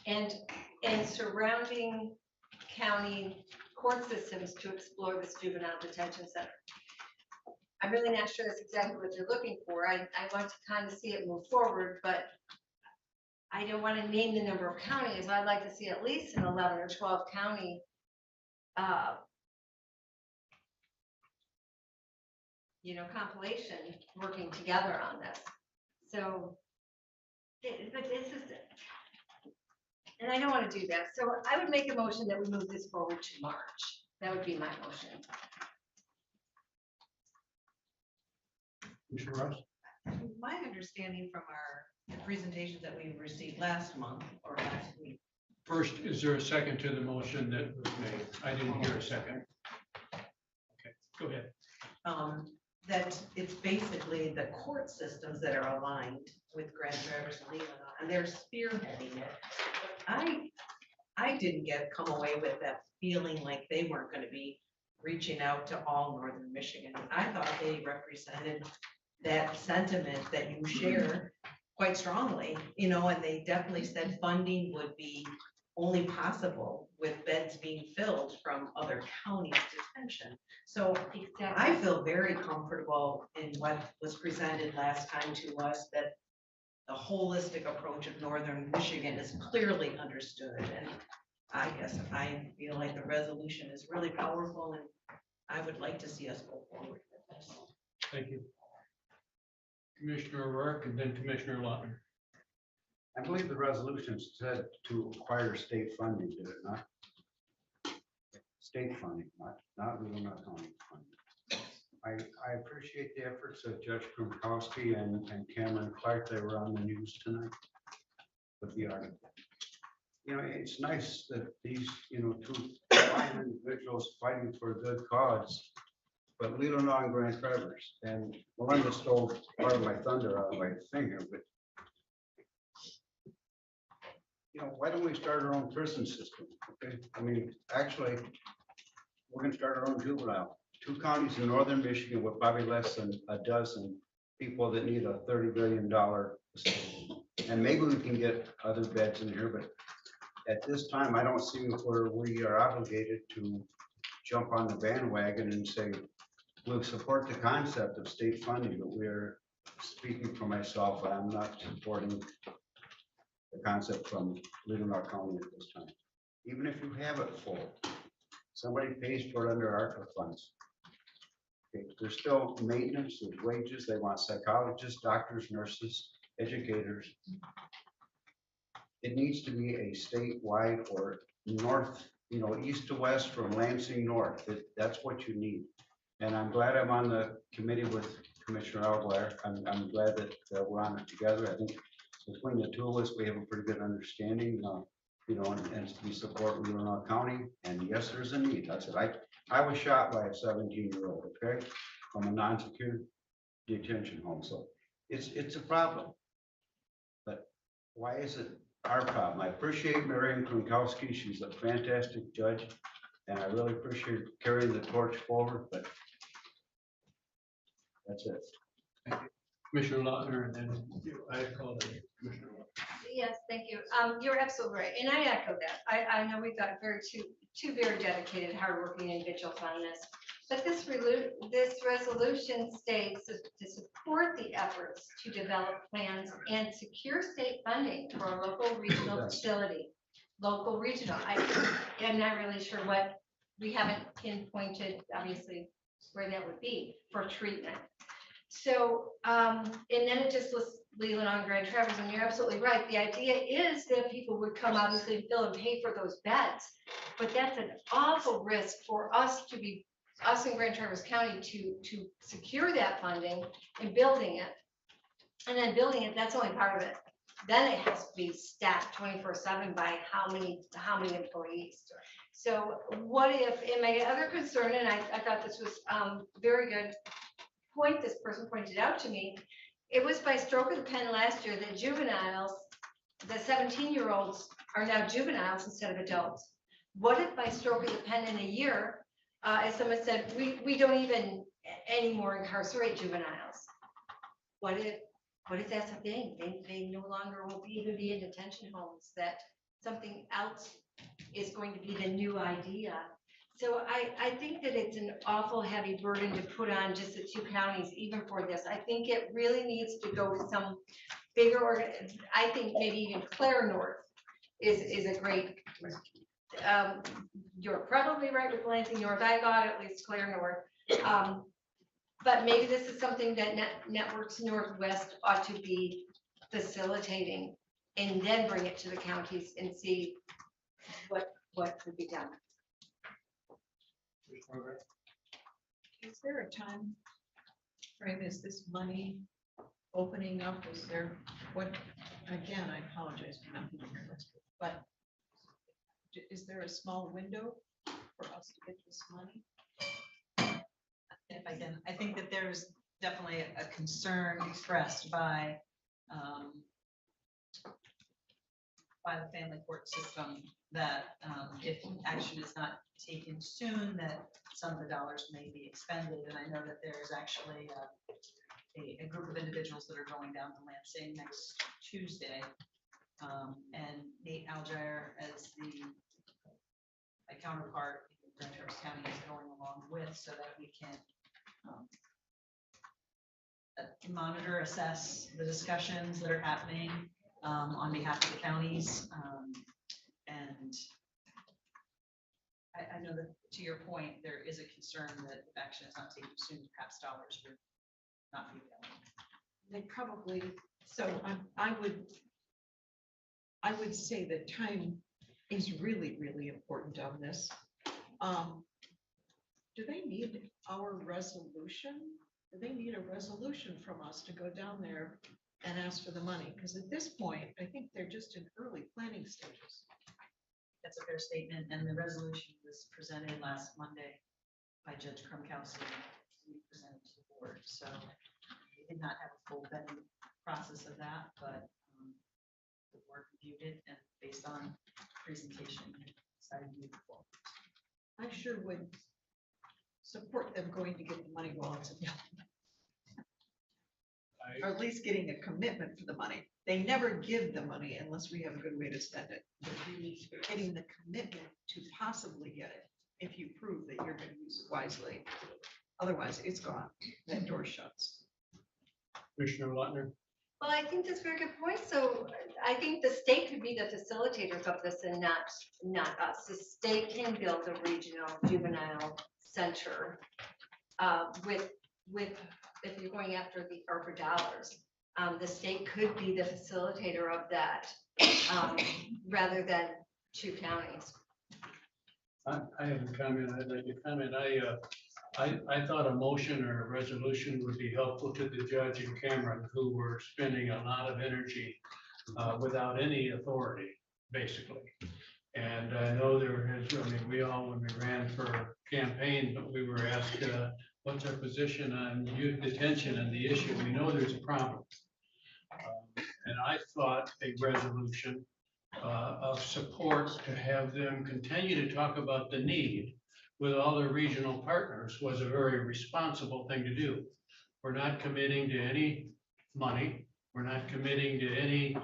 and surrounding county court systems to explore this juvenile detention center. I'm really not sure that's exactly what you're looking for. I want to kind of see it move forward, but I don't want to name the number of counties. I'd like to see at least an 11 or 12 county compilation working together on this. So, but this is, and I don't want to do that. So I would make a motion that we move this forward to March. That would be my motion. Mr. Ross? My understanding from the presentations that we received last month or last week. First, is there a second to the motion that was made? I didn't hear a second. Okay, go ahead. That it's basically the court systems that are aligned with Grand Traverse and Leelanau, and they're spearheading it. I didn't come away with that feeling like they weren't going to be reaching out to all Northern Michigan. I thought they represented that sentiment that you share quite strongly, and they definitely said funding would be only possible with beds being filled from other counties' detention. So I feel very comfortable in what was presented last time to us, that the holistic approach of Northern Michigan is clearly understood. And I guess I feel like the resolution is really powerful, and I would like to see us go forward with this. Thank you. Commissioner O'Rourke and then Commissioner Lautner. I believe the resolution said to acquire state funding, did it not? State funding, not Leelanau County funding. I appreciate the efforts of Judge Krumkowski and Cameron Clark. They were on the news tonight with the article. It's nice that these, 2 fine individuals fighting for a good cause, but Leelanau and Grand Traverse, and Melinda stole part of my thunder out of my thing here, but why don't we start our own prison system? Okay, actually, we're going to start our own juvenile. 2 counties in Northern Michigan with probably less than a dozen people that need a $30 billion facility. And maybe we can get other beds in here, but at this time, I don't see where we are obligated to jump on the bandwagon and say, we'll support the concept of state funding, but we're speaking for myself. I'm not supporting the concept from Leelanau County at this time. Even if you have it full, somebody pays for it under ARPA funds. Okay, there's still maintenance, there's wages, they want psychologists, doctors, nurses, educators. It needs to be a statewide or north, east to west from Lansing north. That's what you need. And I'm glad I'm on the committee with Commissioner Alguer. I'm glad that we're on it together. I think between the 2 of us, we have a pretty good understanding, and we support Leelanau County. And yes, there's a need. I said, I was shot by a 17-year-old, okay, from a non-secure detention home. So it's a problem. But why is it our problem? I appreciate Marian Kronkowski. She's a fantastic judge. And I really appreciate carrying the torch forward, but that's it. Commissioner Lautner, and then I call it Commissioner Lautner. Yes, thank you. You're absolutely right. And I echo that. I know we've got two very dedicated, hardworking individuals on this. But this resolution states to support the efforts to develop plans and secure state funding for a local regional facility. Local regional. I'm not really sure what, we haven't pinpointed, obviously, where that would be for treatment. So, and then it just lists Leelanau and Grand Traverse, and you're absolutely right. The idea is that people would come obviously and fill and pay for those beds, but that's an awful risk for us in Grand Traverse County to secure that funding and building it. And then building it, that's only part of it. Then it has to be staffed 24/7 by how many employees. So what if, and my other concern, and I thought this was very good point this person pointed out to me, it was by stroke of the pen last year that juveniles, the 17-year-olds are now juveniles instead of adults. What if by stroke of the pen in a year, as someone said, we don't even anymore incarcerate juveniles? What if that's a thing? They no longer will even be in detention homes, that something else is going to be the new idea. So I think that it's an awful heavy burden to put on just the two counties, even for this. I think it really needs to go to some bigger, I think maybe even Clare North is a great, you're probably right with Lansing North. I thought at least Clare North. But maybe this is something that Networks Northwest ought to be facilitating, and then bring it to the counties and see what could be done. Is there a time frame? Is this money opening up? Is there, what, again, I apologize for not being here, but is there a small window for us to get this money? If I can, I think that there's definitely a concern expressed by the family court system that if action is not taken soon, that some of the dollars may be expended. And I know that there's actually a group of individuals that are going down to Lansing next Tuesday. And Nate Algier, as my counterpart in Grand Traverse County, is going along with, so that we can monitor, assess the discussions that are happening on behalf of the counties. And I know that, to your point, there is a concern that if action is not taken soon, perhaps dollars would not be available. They probably, so I would say that time is really, really important on this. Do they need our resolution? Do they need a resolution from us to go down there and ask for the money? Because at this point, I think they're just in early planning stages. That's a fair statement, and the resolution was presented last Monday by Judge Krumkowski. We presented to the board, so we did not have a full vetting process of that, but the board reviewed it, and based on presentation, decided to move forward. I sure would support them going to get the money while it's available. Or at least getting a commitment for the money. They never give the money unless we have a good way to spend it. But really getting the commitment to possibly get it if you prove that you're going to use it wisely. Otherwise, it's gone. That door shuts. Commissioner Lautner. Well, I think that's a very good point. So I think the state could be the facilitators of this and not us. The state can build a regional juvenile center with if you're going after the ARPA dollars. The state could be the facilitator of that rather than two counties. I have a comment. I'd like to comment. I thought a motion or a resolution would be helpful to the judge and Cameron, who were spending a lot of energy without any authority, basically. And I know we all, when we ran for campaign, but we were asked, what's our position on youth detention and the issue? We know there's a problem. And I thought a resolution of support to have them continue to talk about the need with all their regional partners was a very responsible thing to do. We're not committing to any money. We're not committing to any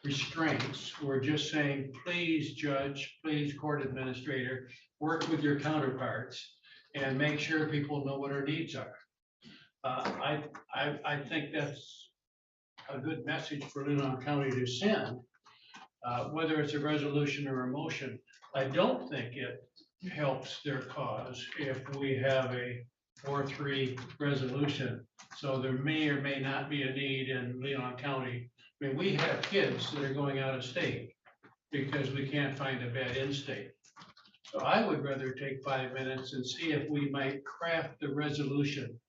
restraints. We're just saying, please judge, please court administrator, work with your counterparts and make sure people know what our needs are. I think that's a good message for Leelanau County to send, whether it's a resolution or a motion. I don't think it helps their cause if we have a 4-3 resolution. So there may or may not be a need in Leelanau County. I mean, we have kids that are going out of state because we can't find a bed in state. So I would rather take 5 minutes and see if we might craft the resolution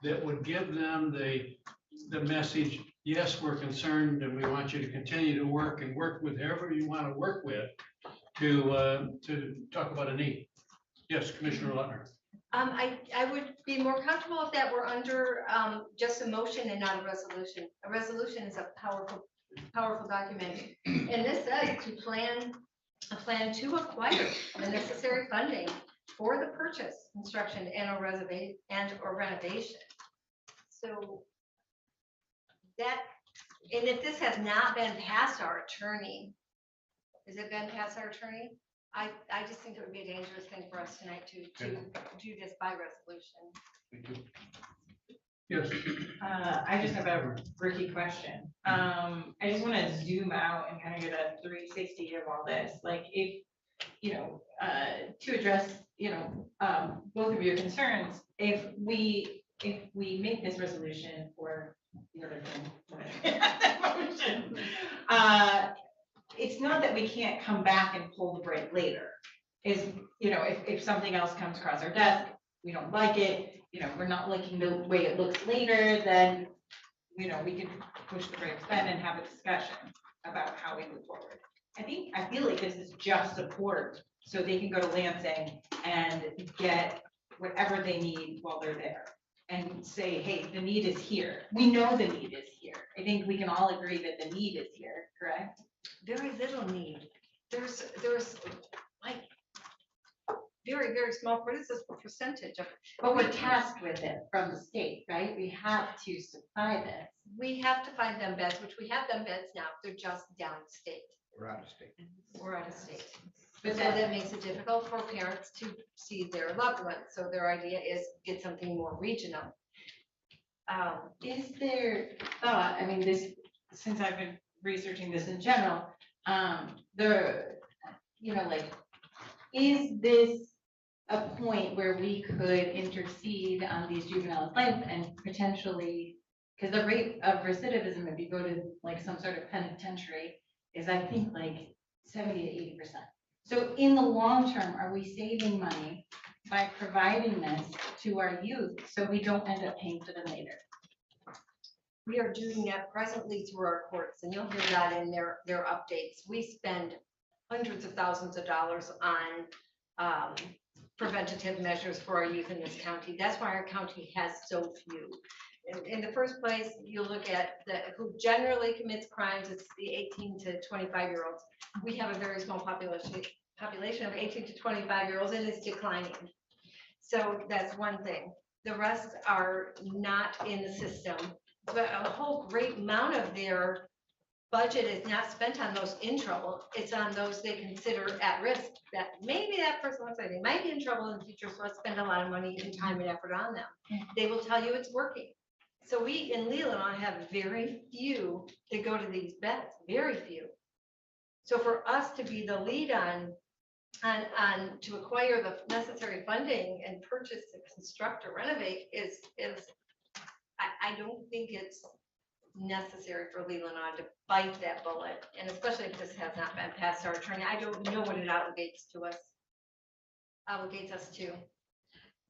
that would give them the message, yes, we're concerned and we want you to continue to work and work with whoever you want to work with to talk about a need. Yes, Commissioner Lutner. I would be more comfortable if that were under just a motion and not a resolution. A resolution is a powerful document. And this says to plan to acquire the necessary funding for the purchase, construction, and or renovation. So that, and if this has not been past our attorney, has it been past our attorney? I just think it would be a dangerous thing for us tonight to do this by resolution. Thank you. Yes. I just have a Ricky question. I just want to zoom out and kind of get a 360 of all this. Like if, to address, both of your concerns, if we make this resolution for the other thing, motion, it's not that we can't come back and pull the brake later. If something else comes across our desk, we don't like it, we're not liking the way it looks later, then, we can push the brakes then and have a discussion about how we move forward. I feel like this is just support so they can go to Lansing and get whatever they need while they're there and say, hey, the need is here. We know the need is here. I think we can all agree that the need is here, correct? Very little need. There's like very, very small, what is this percentage of? But we're tasked with it from the state, right? We have to supply this. We have to find them beds, which we have them beds now. They're just downstate. We're out of state. We're out of state. But So that makes it difficult for parents to see their loved ones. So their idea is get something more regional. Is there thought, since I've been researching this in general, is this a point where we could intercede on these juveniles' life and potentially, because the rate of recidivism, if you go to like some sort of penitentiary, is I think like 70 to 80%. So in the long term, are we saving money by providing this to our youth so we don't end up paying for them later? We are doing that presently through our courts, and you'll hear that in their updates. We spend hundreds of thousands of dollars on preventative measures for our youth in this county. That's why our county has so few. In the first place, you look at who generally commits crimes, it's the 18 to 25-year-olds. We have a very small population of 18 to 25-year-olds, and it's declining. So that's one thing. The rest are not in the system. But a whole great amount of their budget is not spent on those in trouble. It's on those they consider at risk, that maybe that person looks like they might be in trouble in the future, so let's spend a lot of money and time and effort on them. They will tell you it's working. So we in Leelanau have very few that go to these beds, very few. So for us to be the lead on to acquire the necessary funding and purchase, construct, or renovate is I don't think it's necessary for Leelanau to bite that bullet, and especially if this has not been past our attorney. I don't know what it obligates us to.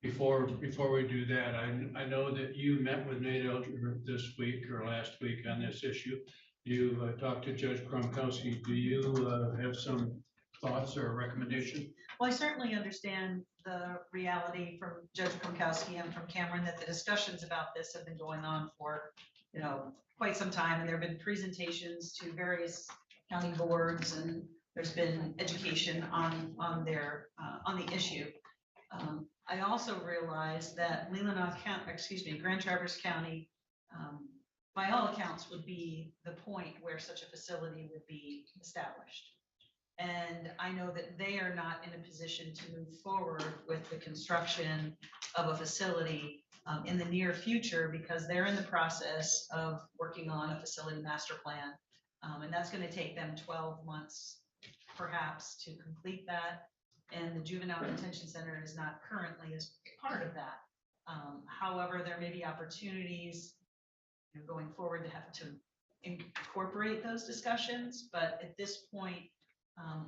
Before we do that, I know that you met with Nate Elder this week or last week on this issue. You talked to Judge Kromkowski. Do you have some thoughts or a recommendation? Well, I certainly understand the reality from Judge Kromkowski and from Cameron that the discussions about this have been going on for, quite some time. And there have been presentations to various county boards, and there's been education on on the issue. I also realized that Leelanau County, excuse me, Grand Traverse County, by all accounts, would be the point where such a facility would be established. And I know that they are not in a position to move forward with the construction of a facility in the near future, because they're in the process of working on a facility master plan. And that's going to take them 12 months perhaps to complete that. And the juvenile detention center is not currently as part of that. However, there may be opportunities going forward to have to incorporate those discussions, but at this point,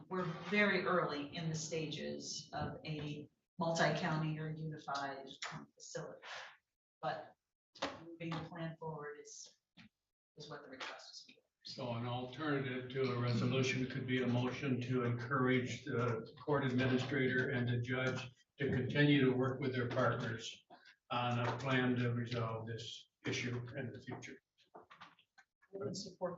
we're very early in the stages of a multi-county or unified facility. But moving the plan forward is what the request is. So an alternative to a resolution could be a motion to encourage the court administrator and the judge to continue to work with their partners on a plan to resolve this issue in the future. I would support.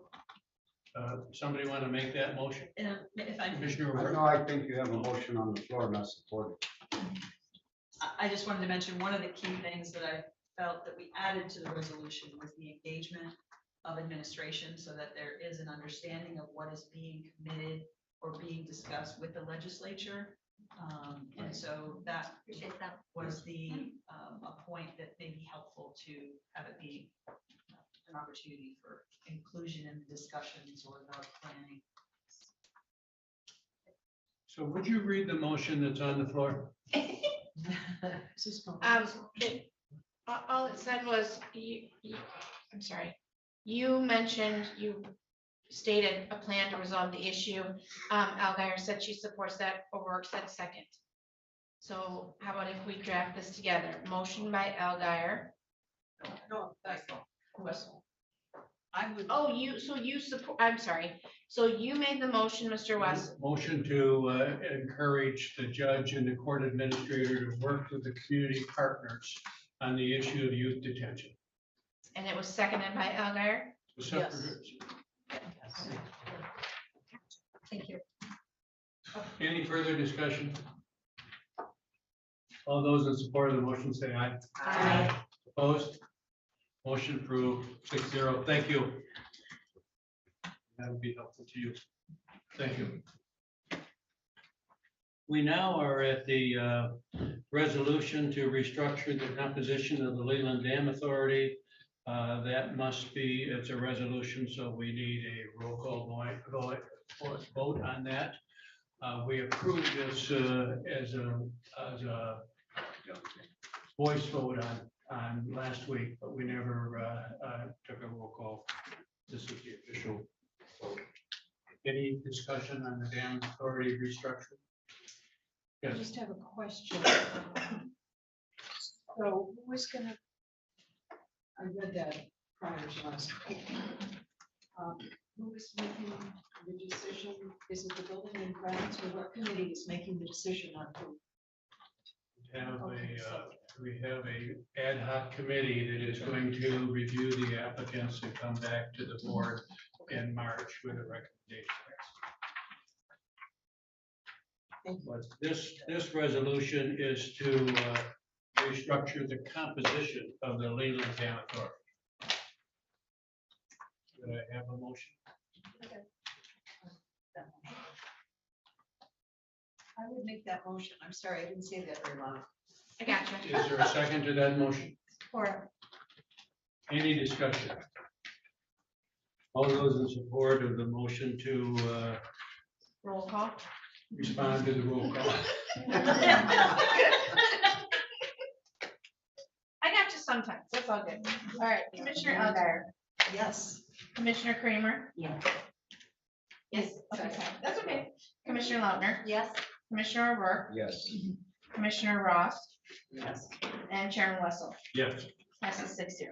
Somebody want to make that motion? If I Commissioner I Rourke? know, I think you have a motion on the floor, not supported. I just wanted to mention one of the key things that I felt that we added to the resolution was the engagement of administration, so that there is an understanding of what is being committed or being discussed with the legislature. And so that was the a point that may be helpful to have it be an opportunity for inclusion in the discussions or the planning. So would you read the motion that's on the floor? All it said was, I'm sorry, you mentioned, you stated a plan to resolve the issue. Algier said she supports that, O'Rourke said second. So how about if we draft this together? Motion by Algier. No, that's I would. Oh, you support, I'm sorry. So you made the motion, Mr. West. Motion to encourage the judge and the court administrator to work with the community partners on the issue of youth detention. And it was seconded by Algier. Thank you. Any further discussion? All those in support of the motion say aye. Aye. Opposed? Motion approved, 6-0. Thank you. That would be helpful to you. Thank you. We now are at the resolution to restructure the composition of the Leland Dam Authority. That must be, it's a resolution, so we need a roll call vote on that. We approved this as a voice vote on last week, but we never took a roll call. This is the official vote. Any discussion on the dam authority restructure? I Yes. just have a question. So who is gonna, I read that prior to last week. Who is making the decision? Is it the building and grounds, or what committee is making the decision on who? We have a ad hoc committee that is going to review the applicants and come back to the board in March with a recommendation. But this resolution is to restructure the composition of the Leland Dam Authority. Do I have a motion? I would make that motion. I'm sorry, I didn't say that very loud. I got you. Is there a second to that motion? Support. Any discussion? All those in support of the motion to Roll call. respond to the roll call? I got you sometimes. That's all good. All right, Commissioner Algier. Yes. Commissioner Kramer. Yes. Yes, okay, sorry. That's okay. Commissioner Lautner. Yes. Commissioner O'Rourke. Yes. Commissioner Ross. Yes. And Chairman Wessel. Yes. Passes 6-0.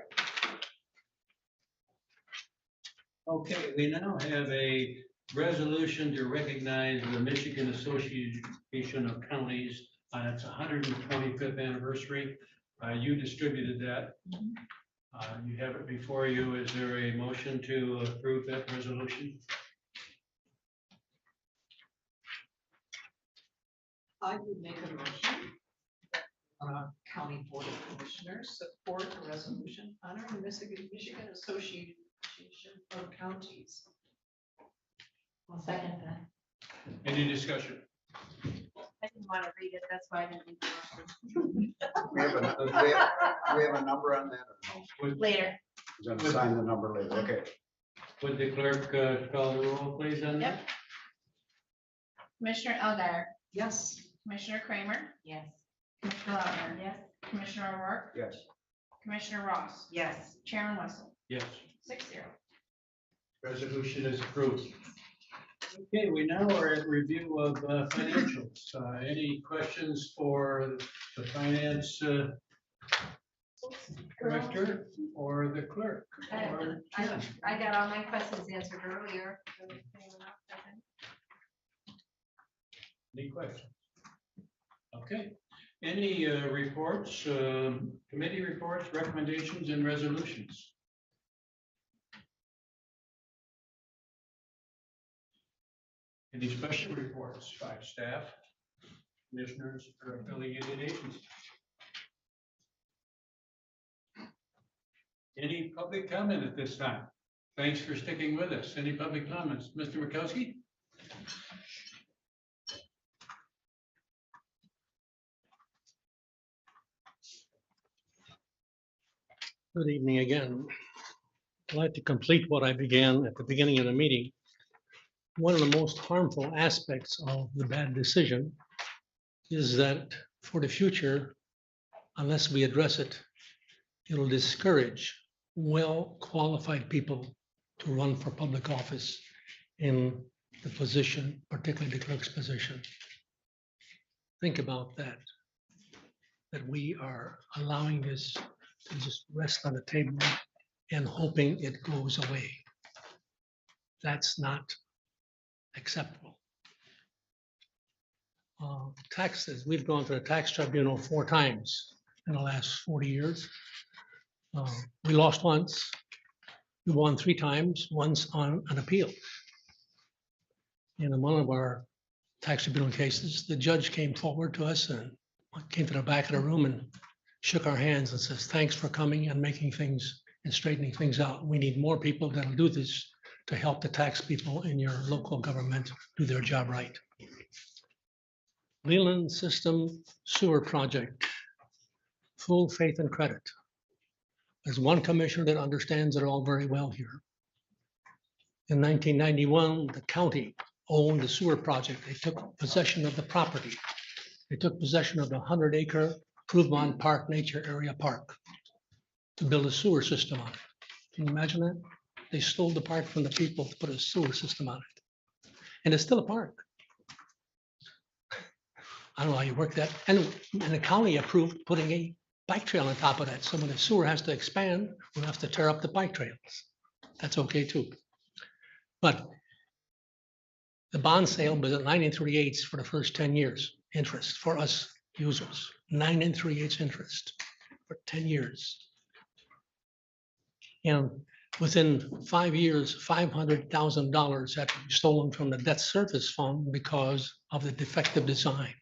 Okay, we now have a resolution to recognize the Michigan Association of Counties on its 125th anniversary. You distributed that. You have it before you. Is there a motion to approve that resolution? I would make a motion. County Board of Commissioners support a resolution honoring the Michigan Association of Counties. I'll second that. Any discussion? I didn't want to read it, that's why I didn't read the motion. We have a number on that? Or no? Would Later. We're gonna sign the number later, okay. would the clerk call the roll, please, on that? Commissioner Elguer, Yes. Commissioner Kramer, Yes. Commissioner Lautner, Yes. Commissioner O'Rourke, Yes. Commissioner Ross, Yes. Chairman Wessel, Yes. 6-0. Resolution is approved. Okay, we now are at review of financials. Any questions for the finance director or the clerk? or Ken? I got all my questions answered earlier. Any questions? Okay, any reports, committee reports, recommendations and resolutions? Any special reports by staff, commissioners, or affiliated agencies? Any public comment at this time? Thanks for sticking with us. Any public comments? Mr. Mikowski? Good evening again. I'd like to complete what I began at the beginning of the meeting. One of the most harmful aspects of the bad decision is that for the future, unless we address it, it'll discourage well-qualified people to run for public office in the position, particularly the clerk's position. Think about that, that we are allowing this to just rest on the table and hoping it goes away. That's not acceptable. Taxes, we've gone to the tax tribunal 4 times in the last 40 years. We lost once, we won 3 times, once on an appeal. In one of our tax tribunal cases, the judge came forward to us and came to the back of the room and shook our hands and says, thanks for coming and making things and straightening things out. We need more people that'll do this to help the tax people in your local government do their job right. Leland System Sewer Project, full faith and credit. There's one commissioner that understands it all very well here. In 1991, the county owned the sewer project. They took possession of the property. They took possession of the 100-acre Pruvon Park Nature Area Park to build a sewer system on it. Can you imagine that? They stole the park from the people to put a sewer system on it. And it's still a park. I don't know how you work that. And the county approved putting a bike trail on top of that. So when the sewer has to expand, we'll have to tear up the bike trails. That's okay too. But the bond sale was at 9 3/8 for the first 10 years interest for us users. 9 3/8 interest for 10 years. And within 5 years, $500,000 had to be stolen from the debt service fund because of the defective design.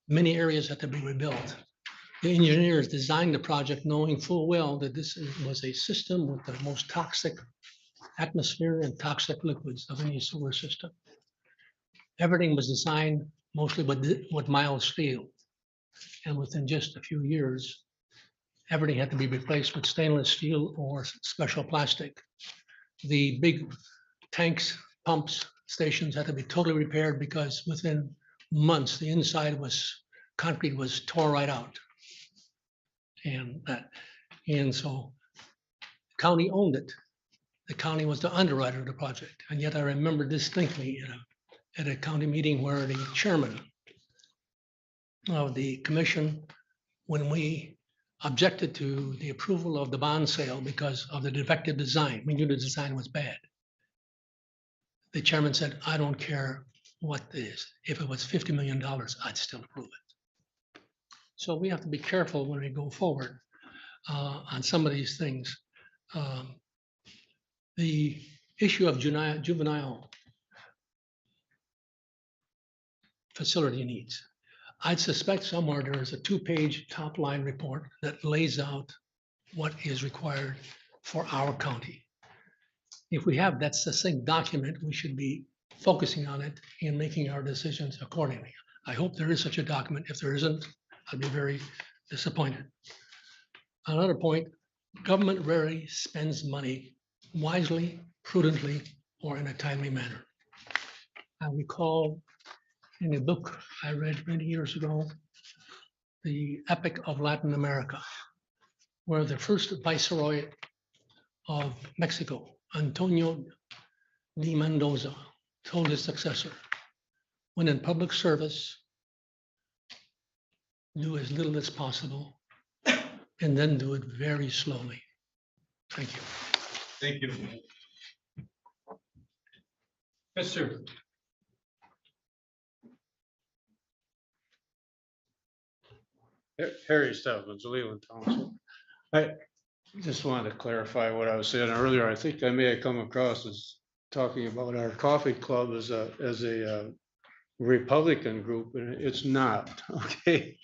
Many areas had to be rebuilt. The engineers designed the project knowing full well that this was a system with the most toxic atmosphere and toxic liquids of any sewer system. Everything was designed mostly with mild steel. And within just a few years, everything had to be replaced with stainless steel or special plastic. The big tanks, pumps, stations had to be totally repaired because within months, the inside concrete was tore right out. And so the county owned it. The county was the underwriter of the project. And yet I remember distinctly at a county meeting where the chairman of the commission, when we objected to the approval of the bond sale because of the defective design, we knew the design was bad. The chairman said, I don't care what it is. If it was $50 million, I'd still approve it. So we have to be careful when we go forward on some of these things. The issue of juvenile facility needs. I'd suspect somewhere there is a 2-page top line report that lays out what is required for our county. If we have that succinct document, we should be focusing on it and making our decisions accordingly. I hope there is such a document. If there isn't, I'd be very disappointed. Another point, government rarely spends money wisely, prudently, or in a timely manner. I recall in a book I read many years ago, The Epic of Latin America, where the first viceroy of Mexico, Antonio de Mendoza, told his successor, when in public service, do as little as possible and then do it very slowly. Thank you. Thank you. Yes, sir. Harry Stebbins, Leland Township. I just wanted to clarify what I was saying earlier. I think I may have come across as talking about our coffee club as a Republican group, and it's not, okay?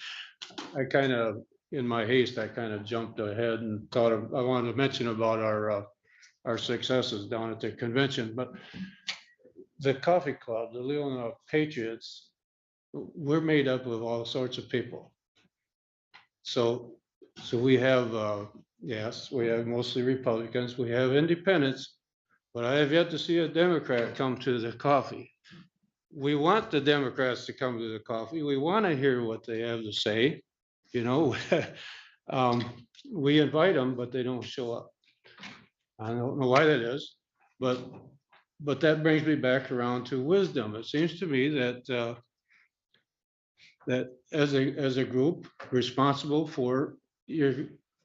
I kind of, in my haste, I kind of jumped ahead and thought I wanted to mention about our successes down at the convention, but the coffee club, the Leelanau Patriots, we're made up of all sorts of people. So we have, yes, we have mostly Republicans, we have independents, but I have yet to see a Democrat come to the coffee. We want the Democrats to come to the coffee. We want to hear what they have to say. You know, we invite them, but they don't show up. I don't know why that is, but that brings me back around to wisdom. It seems to me that that as a group responsible for your,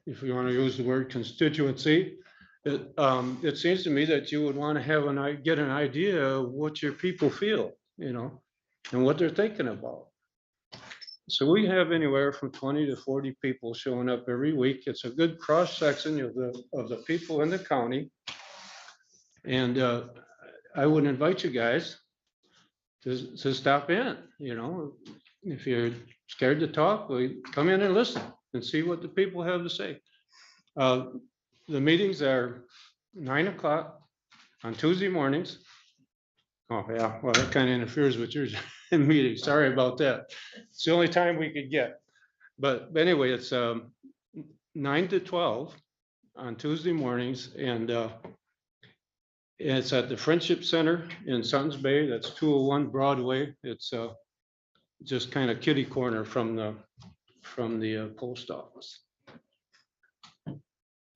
if you want to use the word constituency, it seems to me that you would want to have get an idea of what your people feel, you know, and what they're thinking about. So we have anywhere from 20 to 40 people showing up every week. It's a good cross section of the people in the county. And I would invite you guys to stop in, you know, if you're scared to talk, come in and listen and see what the people have to say. The meetings are 9 o'clock on Tuesday mornings. Oh, yeah, well, that kind of interferes with your meeting. Sorry about that. It's the only time we could get. But anyway, it's 9 to 12 on Tuesday mornings, and it's at the Friendship Center in Suttons Bay. That's 201 Broadway. It's just kind of kitty corner from the post office.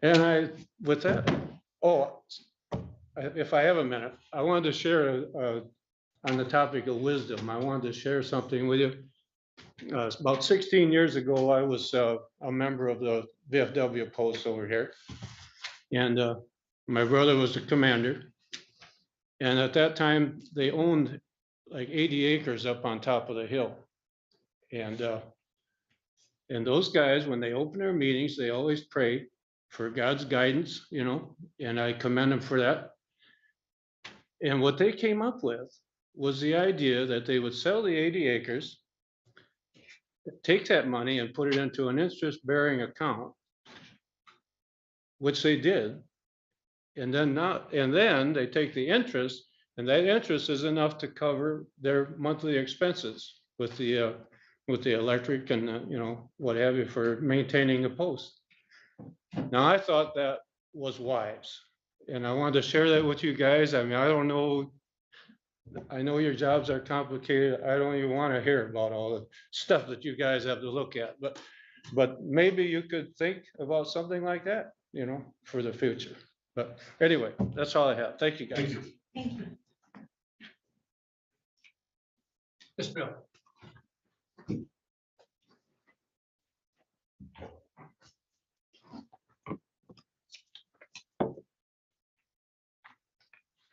And with that, if I have a minute, I wanted to share on the topic of wisdom. I wanted to share something with you. About 16 years ago, I was a member of the VFW post over here. And my brother was the commander. And at that time, they owned like 80 acres up on top of the hill. And those guys, when they open their meetings, they always pray for God's guidance, you know, and I commend them for that. And what they came up with was the idea that they would sell the 80 acres, take that money and put it into an interest-bearing account, which they did. And then they take the interest, and that interest is enough to cover their monthly expenses with the electric and you know, what have you, for maintaining a post. Now, I thought that was wise, and I wanted to share that with you guys. I mean, I don't know. I know your jobs are complicated. I don't even want to hear about all the stuff that you guys have to look at, but maybe you could think about something like that, you know, for the future. But anyway, that's all I have. Thank you, guys. Thank you. Thank you. Yes, Bill.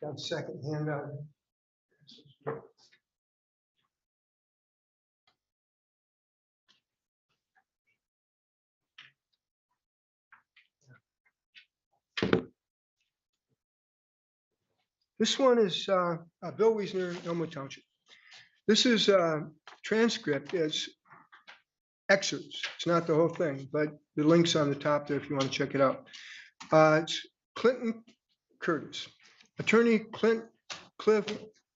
Got a second handout. This one is Bill Wiesner, Elmo Township. This is a transcript. It's excerpts. It's not the whole thing, but the link's on the top there if you want to check it out. It's Clinton Curtis. Attorney Cliff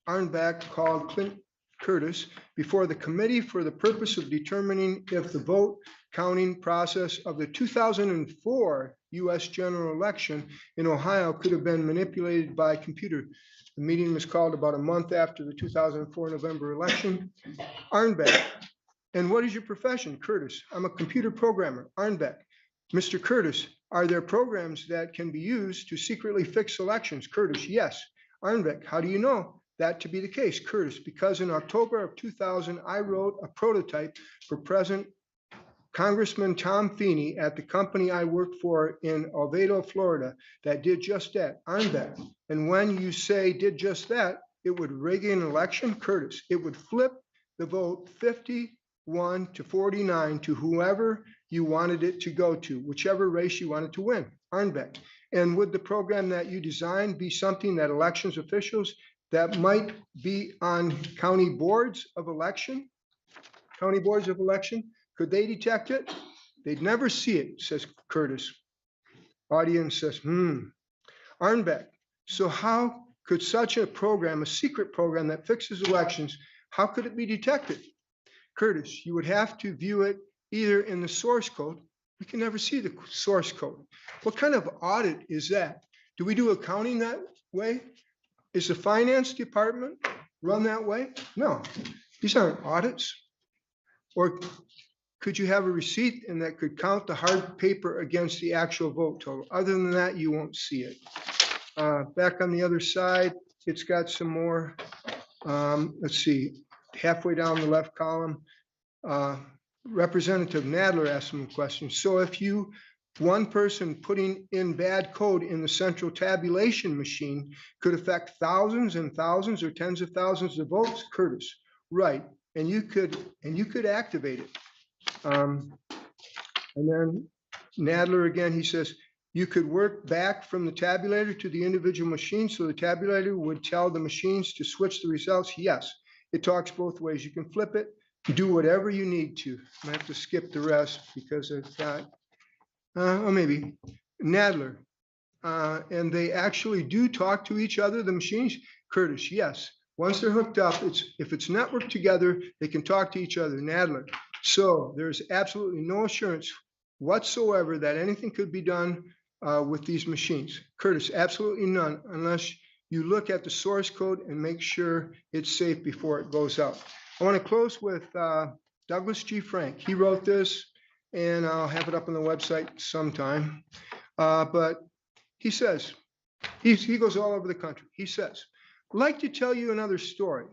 Arnback called Clint Curtis before the committee for the purpose of determining if the vote counting process of the 2004 US general election in Ohio could have been manipulated by computer. The meeting was called about a month after the 2004 November election. Arnback, and what is your profession? Curtis, I'm a computer programmer. Arnback, Mr. Curtis, are there programs that can be used to secretly fix elections? Curtis, yes. Arnbeck, how do you know that to be the case? Curtis, because in October of 2000, I wrote a prototype for President Congressman Tom Feeney at the company I worked for in Oviedo, Florida, that did just that. Arnbeck, and when you say did just that, it would rig an election? Curtis, it would flip the vote 51 to 49 to whoever you wanted it to go to, whichever race you wanted to win. Arnbeck, and would the program that you designed be something that elections officials that might be on county boards of election, could they detect it? They'd never see it, says Curtis. Audience says, Arnbeck, so how could such a program, a secret program that fixes elections, how could it be detected? Curtis, you would have to view it either in the source code. We can never see the source code. What kind of audit is that? Do we do accounting that way? Is the finance department run that way? No, these aren't audits. Or could you have a receipt and that could count the hard paper against the actual vote total? Other than that, you won't see it. Back on the other side, it's got some more, let's see, halfway down the left column, Representative Nadler asked some questions. So if one person putting in bad code in the central tabulation machine could affect thousands and thousands or tens of thousands of votes, Curtis, right? And you could activate it. And then Nadler again, he says, you could work back from the tabulator to the individual machine, so the tabulator would tell the machines to switch the results. Yes, it talks both ways. You can flip it, do whatever you need to. I have to skip the rest because it's got, or maybe Nadler. And they actually do talk to each other, the machines. Curtis, yes. Once they're hooked up, if it's networked together, they can talk to each other. Nadler. So there's absolutely no assurance whatsoever that anything could be done with these machines. Curtis, absolutely none, unless you look at the source code and make sure it's safe before it goes out. I want to close with Douglas G. Frank. He wrote this, and I'll have it up on the website sometime. But he says, he goes all over the country. He says, I'd like to tell you another story.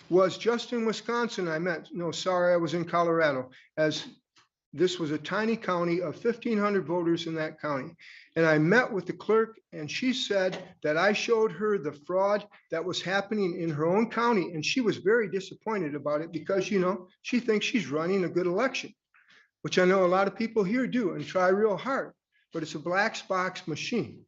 Was just in Wisconsin I met, no, sorry, I was in Colorado, as this was a tiny county of 1,500 voters in that county. And I met with the clerk, and she said that I showed her the fraud that was happening in her own county. And she was very disappointed about it because, she thinks she's running a good election, which I know a lot of people here do and try real hard, but it's a black box machine.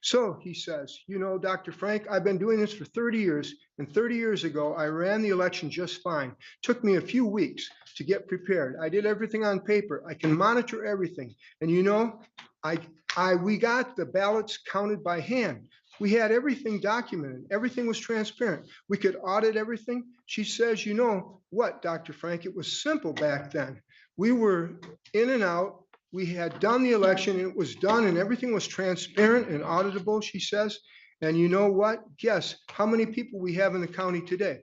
So he says, Dr. Frank, I've been doing this for 30 years. And 30 years ago, I ran the election just fine. Took me a few weeks to get prepared. I did everything on paper. I can monitor everything. And we got the ballots counted by hand. We had everything documented. Everything was transparent. We could audit everything. She says, you know what, Dr. Frank, it was simple back then. We were in and out. We had done the election, and it was done, and everything was transparent and auditable, she says. And you know what? Guess how many people we have in the county today?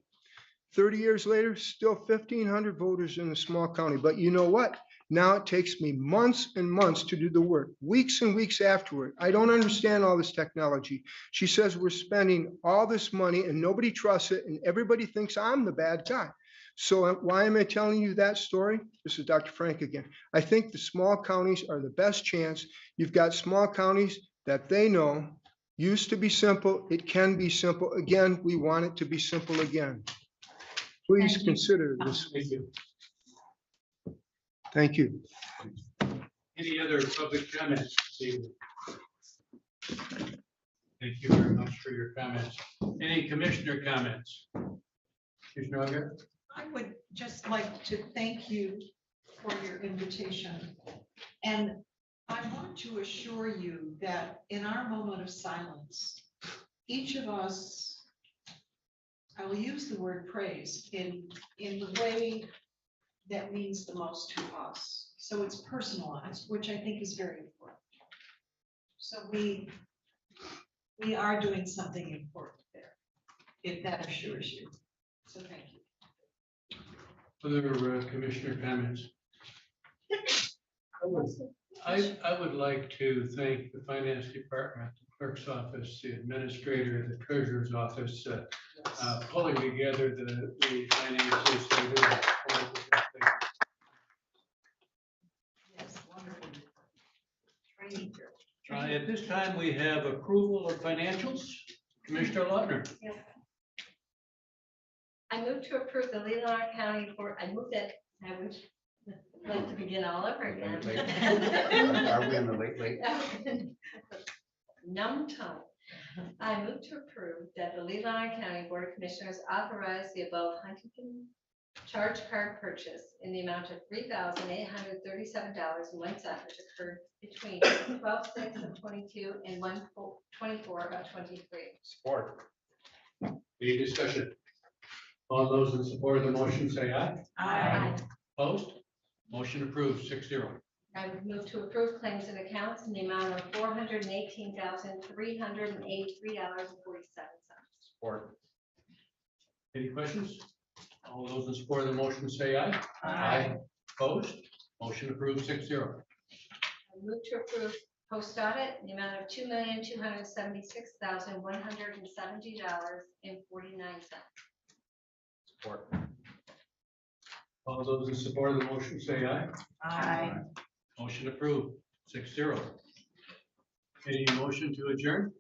30 years later, still 1,500 voters in a small county. But you know what? Now it takes me months and months to do the work, weeks and weeks afterward. I don't understand all this technology. She says we're spending all this money and nobody trusts it, and everybody thinks I'm the bad guy. So why am I telling you that story? This is Dr. Frank again. I think the small counties are the best chance. You've got small counties that they know used to be simple. It can be simple. Again, we want it to be simple again. Please consider this. Thank you. Thank you. Any other public comments this evening? Thank you very much for your comments. Any commissioner comments? Commissioner Unger? I would just like to thank you for your invitation. And I want to assure you that in our moment of silence, each of us, I will use the word praise in the way that means the most to us. So it's personalized, which I think is very important. So we are doing something important there, if that assures you. So thank you. Other commissioner comments? I would like to thank the finance department, the clerk's office, the administrator, the treasurer's office, pulling together the finances. To do that. Yes, wonderful. Training. At this time, we have approval of financials. Commissioner Lautner. Yes. I move to approve the Leelanau County Board, I moved it, I would like to begin all over again. Are we in the late? Numb tongue. I move to approve that the Leelanau County Board of Commissioners authorize the above Huntington charge card purchase in the amount of $3,837.01, which occurred between 12/6 of 22 and 1/24 of 23. Support. Any discussion? All those in support of the motion say aye. Aye. Opposed? Motion approved, 6-0. I would move to approve claims and accounts in the amount of $418,383.47. Support. Any questions? All those in support of the motion say aye. Aye. Opposed? Motion approved, 6-0. I move to approve post audit in the amount of $2,276,170.49. Support. All those in support of the motion say aye. Aye. Motion approved, 6-0. Any motion to adjourn?